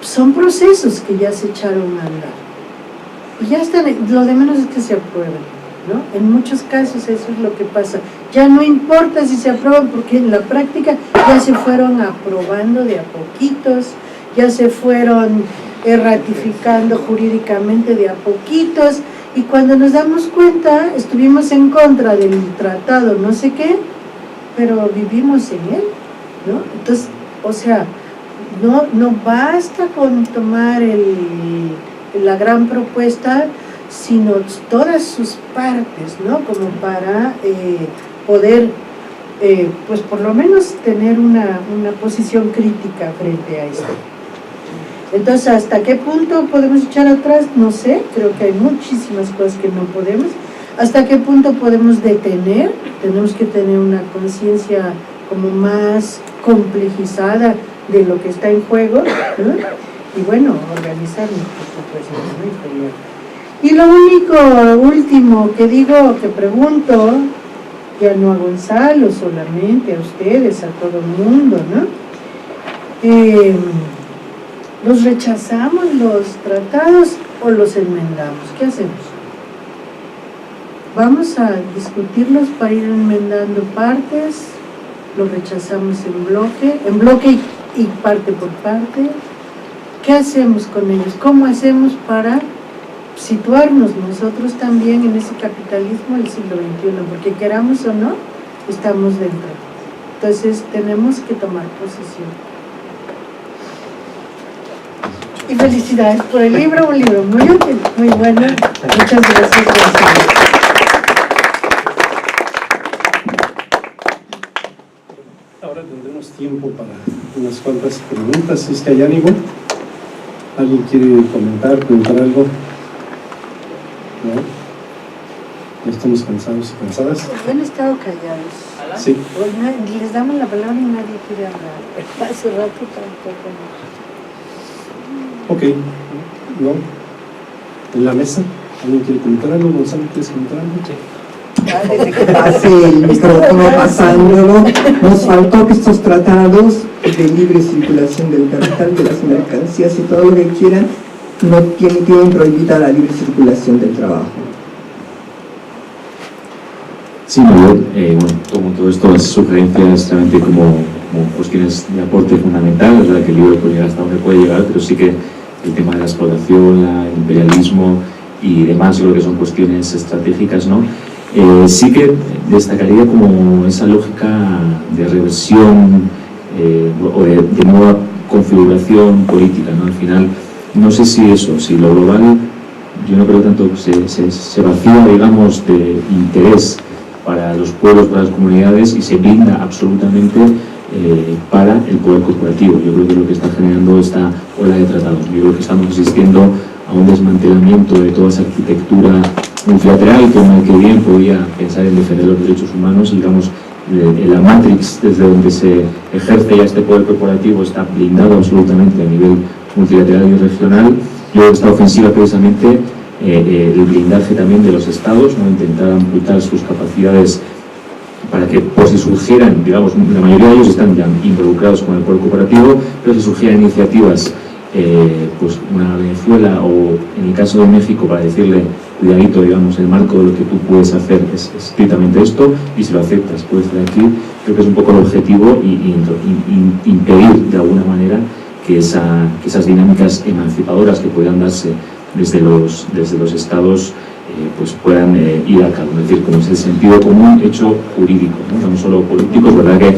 son procesos que ya se echaron a andar. Y ya están, lo de menos es que se aprueben, ¿no? En muchos casos eso es lo que pasa. Ya no importa si se aprueban, porque en la práctica ya se fueron aprobando de a poquitos, ya se fueron ratificando jurídicamente de a poquitos, y cuando nos damos cuenta, estuvimos en contra del tratado no sé qué, pero vivimos en él, ¿no? Entonces, o sea, no basta con tomar la gran propuesta, sino todas sus partes, ¿no? Como para poder, pues por lo menos tener una posición crítica frente a esto. Entonces, ¿hasta qué punto podemos echar atrás? No sé, creo que hay muchísimas cosas que no podemos. ¿Hasta qué punto podemos detener? Tenemos que tener una conciencia como más complejizada de lo que está en juego, ¿no? Y bueno, organizarnos, por supuesto, ¿no? Y lo único último que digo, que pregunto, ya no a Gonzalo solamente, a ustedes, a todo el mundo, ¿no? ¿Los rechazamos los tratados o los enmendamos? ¿Qué hacemos? Vamos a discutirlos para ir enmendando partes, los rechazamos en bloque y parte por parte. ¿Qué hacemos con ellos? ¿Cómo hacemos para situarnos nosotros también en ese capitalismo del siglo XXI? Porque queramos o no, estamos dentro. Entonces tenemos que tomar posesión. Y felicidades por el libro, un libro muy útil, muy bueno. Muchas gracias. Ahora tendremos tiempo para unas cuantas preguntas, si es que hay ánimo. ¿Alguien quiere preguntar algo? ¿No? ¿Ya estamos cansados y cansadas? Han estado callados. Sí. Les damos la palabra y nadie quiere hablar. Hace rato tampoco. Ok. ¿No? ¿En la mesa? ¿Alguien quiere comentar algo? ¿Gonzalo, quieres comentar algo? Sí. Desde que pase el micrófono pasándolo, nos faltó que estos tratados de libre circulación del capital, de las mercancías y todo lo que quieran, no tienen prohibida la libre circulación del trabajo. Sí, bueno, tomo todo esto, las sugerencias realmente como cuestiones de aporte fundamental. Es verdad que el libro puede llegar hasta donde puede llegar, pero sí que el tema de la explotación, el imperialismo y demás, yo creo que son cuestiones estratégicas, ¿no? Sí que destacaría como esa lógica de reversión o de nueva configuración política, ¿no? Al final, no sé si lo global, yo no creo tanto que se vacía, digamos, de interés para los pueblos, para las comunidades, y se blinda absolutamente para el poder corporativo. Yo creo que lo que está generando esta ola de tratados, yo creo que estamos asistiendo a un desmantelamiento de toda esa arquitectura multilateral que mal que bien podía pensar en defender los derechos humanos, y digamos, la matrix desde donde se ejerce ya este poder corporativo está blindado absolutamente a nivel multilateral y regional. Yo creo que esta ofensiva precisamente el blindaje también de los estados, ¿no? Intentar amputar sus capacidades para que, por si surgieran, digamos, la mayoría de ellos están ya involucrados con el poder corporativo, pero si surgieran iniciativas, pues una Venezuela o en el caso de México, para decirle, cuidadito, digamos, el marco de lo que tú puedes hacer es estrictamente esto, y si lo aceptas puedes estar aquí. Creo que es un poco el objetivo, y impedir de alguna manera que esas dinámicas emancipadoras que puedan darse desde los estados pues puedan ir a cabo. Es decir, como es el sentido común hecho jurídico, no solo político. Es verdad que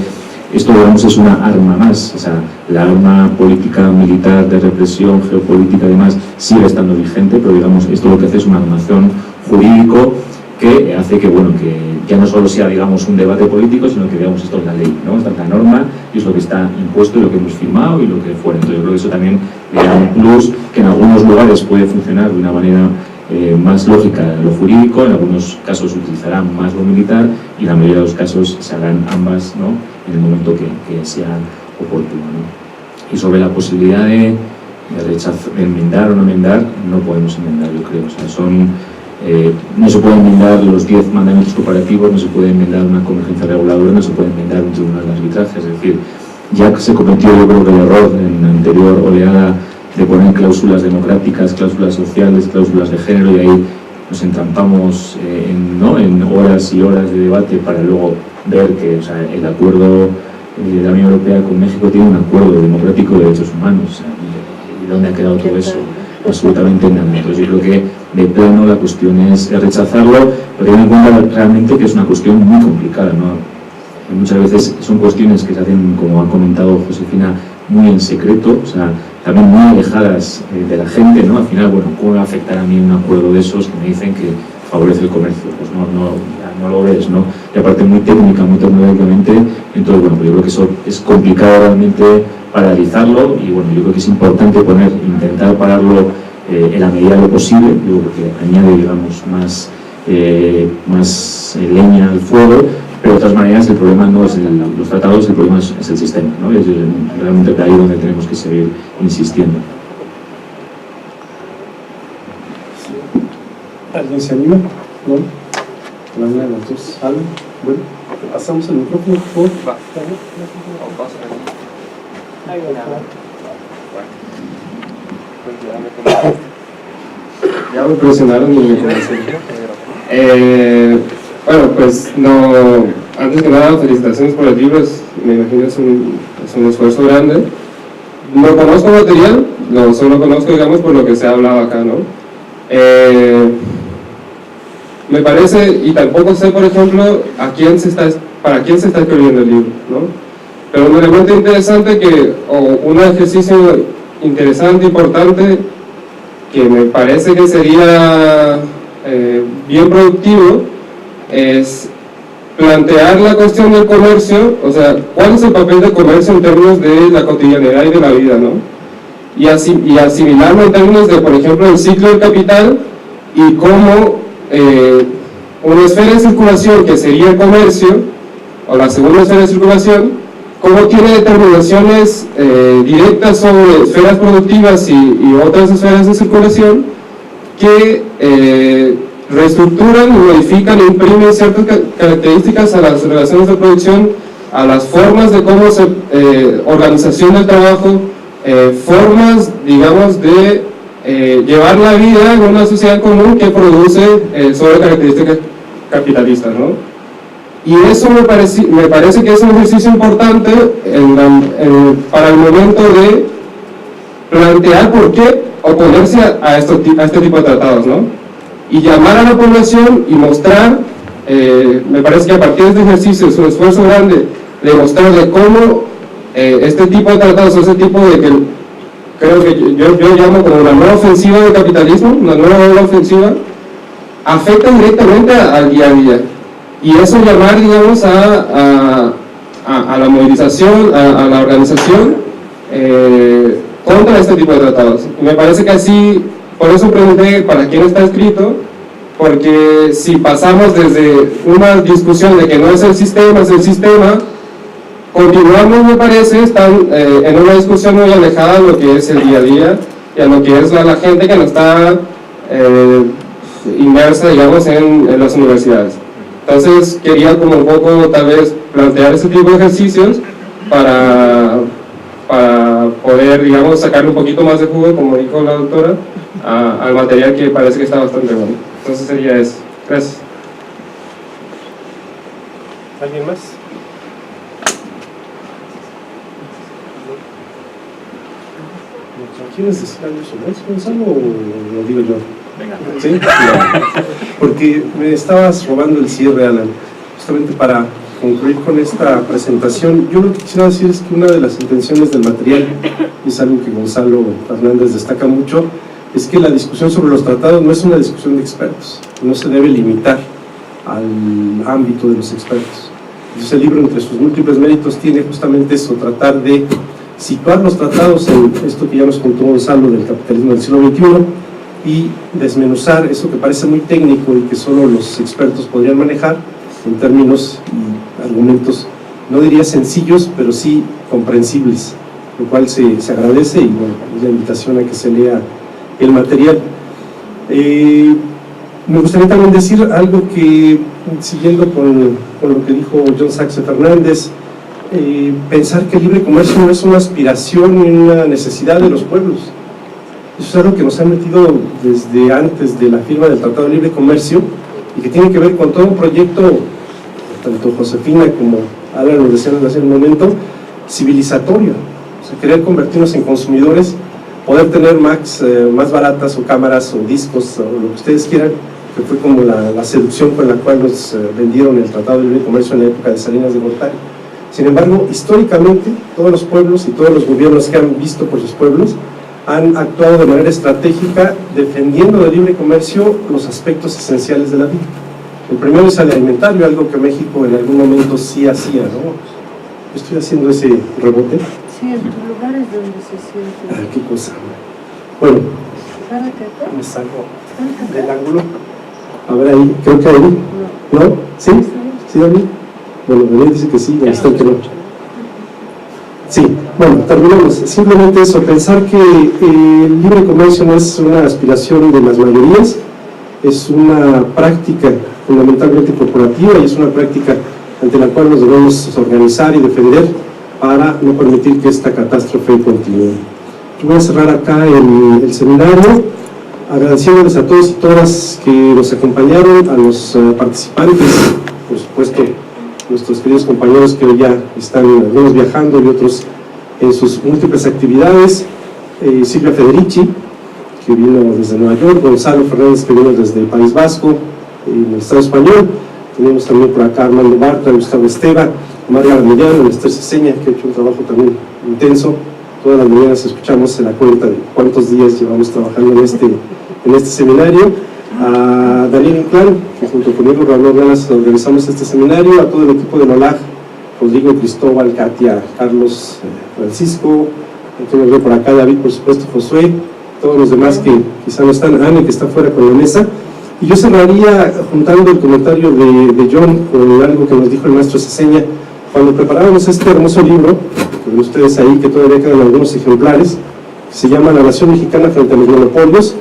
esto, digamos, es una arma más, o sea, la arma política, militar, de represión, geopolítica y demás sigue estando vigente, pero digamos, esto lo que hace es una armación jurídico que hace que, bueno, que ya no solo sea, digamos, un debate político, sino que, digamos, esto es la ley, ¿no? Esta es la norma y es lo que está impuesto y lo que hemos firmado y lo que fuera. Entonces yo creo que eso también le da un plus que en algunos lugares puede funcionar de una manera más lógica lo jurídico, en algunos casos utilizarán más lo militar, y en la mayoría de los casos se harán ambas, ¿no? En el momento que sea oportuno, ¿no? Y sobre la posibilidad de enmendar o no enmendar, no podemos enmendar, yo creo. O sea, no se pueden enmendar los 10 mandamientos corporativos, no se puede enmendar una convergencia reguladora, no se puede enmendar un tribunal de arbitraje. Es decir, ya se cometió, yo creo que el error en la anterior oleada de poner cláusulas democráticas, cláusulas sociales, cláusulas de género, y ahí nos entrampamos en horas y horas de debate para luego ver que, o sea, el acuerdo de la Unión Europea con México tiene un acuerdo democrático de derechos humanos. O sea, ¿y dónde ha quedado todo eso? Absolutamente nada. Entonces yo creo que de plano la cuestión es rechazarlo, pero teniendo en cuenta realmente que es una cuestión muy complicada, ¿no? Y muchas veces son cuestiones que se hacen, como ha comentado Josefina, muy en secreto, o sea, también muy alejadas de la gente, ¿no? Al final, bueno, ¿cómo va a afectar a mí un acuerdo de esos que me dicen que favorece el comercio? Pues no lo ves, ¿no? Y aparte muy técnica, muy tecnológicamente, entonces, bueno, pues yo creo que eso es complicado realmente paralizarlo, y bueno, yo creo que es importante intentar pararlo en la medida de lo posible, digo, porque añade, digamos, más leña al fuego. Pero de todas maneras el problema no es los tratados, el problema es el sistema, ¿no? Es realmente ahí donde tenemos que seguir insistiendo. ¿Alguien se anima? ¿No? ¿Una de las dos? ¿Algo? Bueno, te pasamos el micrófono, por favor. Ya me presionaron y me comencé. Bueno, pues no, antes que nada, felicitaciones por el libro, me imagino es un esfuerzo grande. No conozco material, solo conozco, digamos, por lo que se ha hablado acá, ¿no? Me parece, y tampoco sé, por ejemplo, para quién se está escribiendo el libro, ¿no? Pero me resulta interesante un ejercicio interesante, importante, que me parece que sería bien productivo, es plantear la cuestión del comercio, o sea, cuál es el papel del comercio en términos de la cotidianidad y de la vida, ¿no? Y asimilarlo en términos de, por ejemplo, el ciclo del capital y cómo una esfera de circulación que sería el comercio, o la segunda esfera de circulación, cómo tiene determinaciones directas sobre esferas productivas y otras esferas de circulación que reestructuran, modifican e imprimen ciertas características a las relaciones de producción, a las formas de cómo organización del trabajo, formas, digamos, de llevar la vida en una sociedad común que produce sobre características capitalistas, ¿no? Y eso me parece que es un ejercicio importante para el momento de plantear por qué oponerse a este tipo de tratados, ¿no? Y llamar a la población y mostrar, me parece que a partir de este ejercicio es un esfuerzo grande de mostrarle cómo este tipo de tratados, ese tipo de que creo que yo llamo como una nueva ofensiva del capitalismo, una nueva ola ofensiva, afecta directamente al día a día. Y eso llamar, digamos, a la movilización, a la organización contra este tipo de tratados. Y me parece que así, por eso pregunté para quién está escrito, porque si pasamos desde una discusión de que no es el sistema, es el sistema, continuamos, me parece, están en una discusión muy alejada de lo que es el día a día y a lo que es la gente que no está inmersa, digamos, en las universidades. Entonces quería como un poco tal vez plantear ese tipo de ejercicios para poder, digamos, sacarle un poquito más de jugo, como dijo la doctora, al material que parece que está bastante bueno. Entonces sería eso. Gracias. ¿Alguien más? ¿Quieres decir algo sobre eso, Gonzalo, o lo digo yo? Venga. ¿Sí? Porque me estabas robando el cierre, Alan, justamente para concluir con esta presentación. Yo lo que quisiera decir es que una de las intenciones del material, y es algo que Gonzalo Fernández destaca mucho, es que la discusión sobre los tratados no es una discusión de expertos, no se debe limitar al ámbito de los expertos. Entonces el libro, entre sus múltiples méritos, tiene justamente eso, tratar de situar los tratados en esto que ya nos contó Gonzalo del capitalismo del siglo XXI y desmenuzar eso que parece muy técnico y que solo los expertos podrían manejar en términos y argumentos, no diría sencillos, pero sí comprensibles, lo cual se agradece y bueno, es la invitación a que se lea el material. Me gustaría también decir algo que, siguiendo con lo que dijo John Saxe Fernández, pensar que el libre comercio no es una aspiración ni una necesidad de los pueblos. Eso es algo que nos ha metido desde antes de la firma del Tratado de Libre Comercio y que tiene que ver con todo un proyecto, tanto Josefina como Alan lo decían hace un momento, civilizatorio. O sea, querer convertirnos en consumidores, poder tener Macs más baratas o cámaras o discos o lo que ustedes quieran, que fue como la seducción con la cual nos vendieron el Tratado de Libre Comercio en la época de Salinas de Gortari. Sin embargo, históricamente, todos los pueblos y todos los gobiernos que han visto por sus pueblos han actuado de manera estratégica defendiendo del libre comercio los aspectos esenciales de la vida. El primero es el alimentario, algo que México en algún momento sí hacía, ¿no? Estoy haciendo ese rebote. Sí, en tu lugar es donde se siente. Ah, qué cosa. Bueno, ¿Para qué? me salgo del ángulo. A ver ahí, creo que ahí. ¿No? ¿Sí? ¿Sí, David? Bueno, Daniel dice que sí, está que no. Sí, bueno, terminamos. Simplemente eso, pensar que el libre comercio no es una aspiración de las mayorías, es una práctica fundamentalmente corporativa y es una práctica ante la cual nos debemos organizar y defender para no permitir que esta catástrofe continúe. Yo voy a cerrar acá el seminario, agradeciéndoles a todos y todas que nos acompañaron, a los participantes, por supuesto, nuestros queridos compañeros que hoy ya están algunos viajando y otros en sus múltiples actividades, Silvia Federici, que vino desde Nueva York, Gonzalo Fernández, que vino desde el País Vasco, en el Estado español, tenemos también por acá Armando Bartra, Gustavo Esteva, María Millán, Esther Ceseña, que ha hecho un trabajo también intenso. Todas las mañanas escuchamos la cuenta de cuántos días llevamos trabajando en este seminario. A Daniel Inclán, que junto conmigo, Raúl Ornelas, organizamos este seminario, a todo el equipo de NOLAG, Rodrigo, Cristóbal, Katia, Carlos, Francisco, que nos ve por acá, David, por supuesto, Josué, todos los demás que quizá no están, Ana, que está fuera con la mesa. Y yo cerraría juntando el comentario de John con algo que nos dijo el maestro Ceseña cuando preparábamos este hermoso libro, que ven ustedes ahí, que todavía quedan algunos ejemplares, que se llama La Nación Mexicana frente a los monopolios.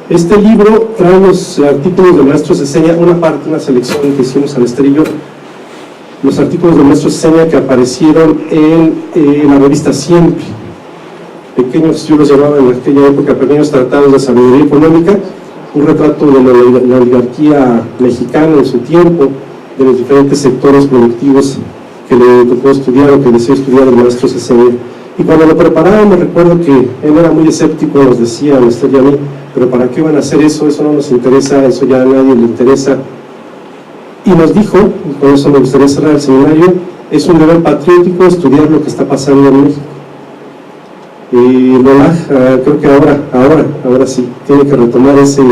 Este libro trae los artículos del maestro Ceseña, una selección que hicimos al Estrillo, los artículos del maestro Ceseña que aparecieron en la revista Siempre, pequeños, yo los llamaba en aquella época, pequeños tratados de sabiduría económica, un retrato de la oligarquía mexicana en su tiempo, de los diferentes sectores productivos que le tocó estudiar o que deseó estudiar el maestro Ceseña. Y cuando lo preparábamos, recuerdo que él era muy escéptico, nos decía a Esther y a mí, pero ¿para qué van a hacer eso? Eso no nos interesa, eso ya a nadie le interesa. Y nos dijo, y con eso me gustaría cerrar el seminario, es un deber patriótico estudiar lo que está pasando en México. Y NOLAG, creo que ahora sí, tiene que retomar ese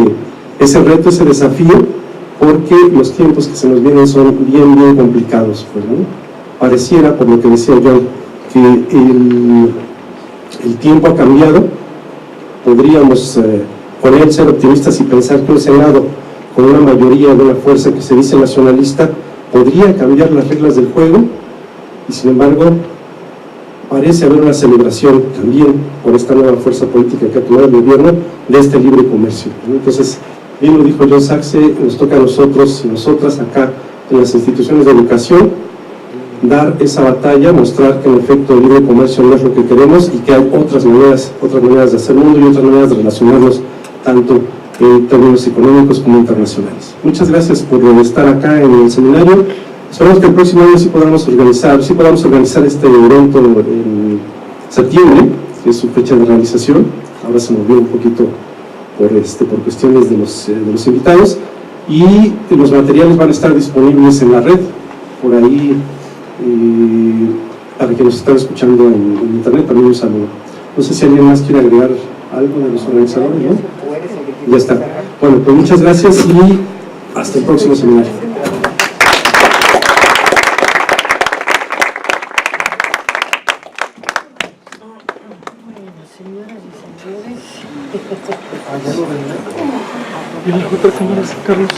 reto, ese desafío, porque los tiempos que se nos vienen son bien complicados, pues, ¿no? Pareciera, por lo que decía John, que el tiempo ha cambiado. Podríamos con él ser optimistas y pensar que un Senado con una mayoría de una fuerza que se dice nacionalista podría cambiar las reglas del juego, y sin embargo parece haber una celebración también por esta nueva fuerza política que ha tomado el gobierno de este libre comercio, ¿no? Entonces, bien lo dijo John Saxe, nos toca a nosotros y nosotras acá en las instituciones de educación dar esa batalla, mostrar que en efecto el libre comercio no es lo que queremos y que hay otras maneras de hacer mundo y otras maneras de relacionarnos tanto en términos económicos como internacionales. Muchas gracias por estar acá en el seminario. Esperamos que el próximo año sí podamos organizar este evento en septiembre, que es su fecha de realización. Ahora se movió un poquito por cuestiones de los invitados, y los materiales van a estar disponibles en la red, por ahí, para que nos están escuchando en internet. También un saludo. No sé si alguien más quiere agregar algo de los organizadores, ¿no? Ya está. Bueno, pues muchas gracias y hasta el próximo seminario. Y la otra cámara, Carlos.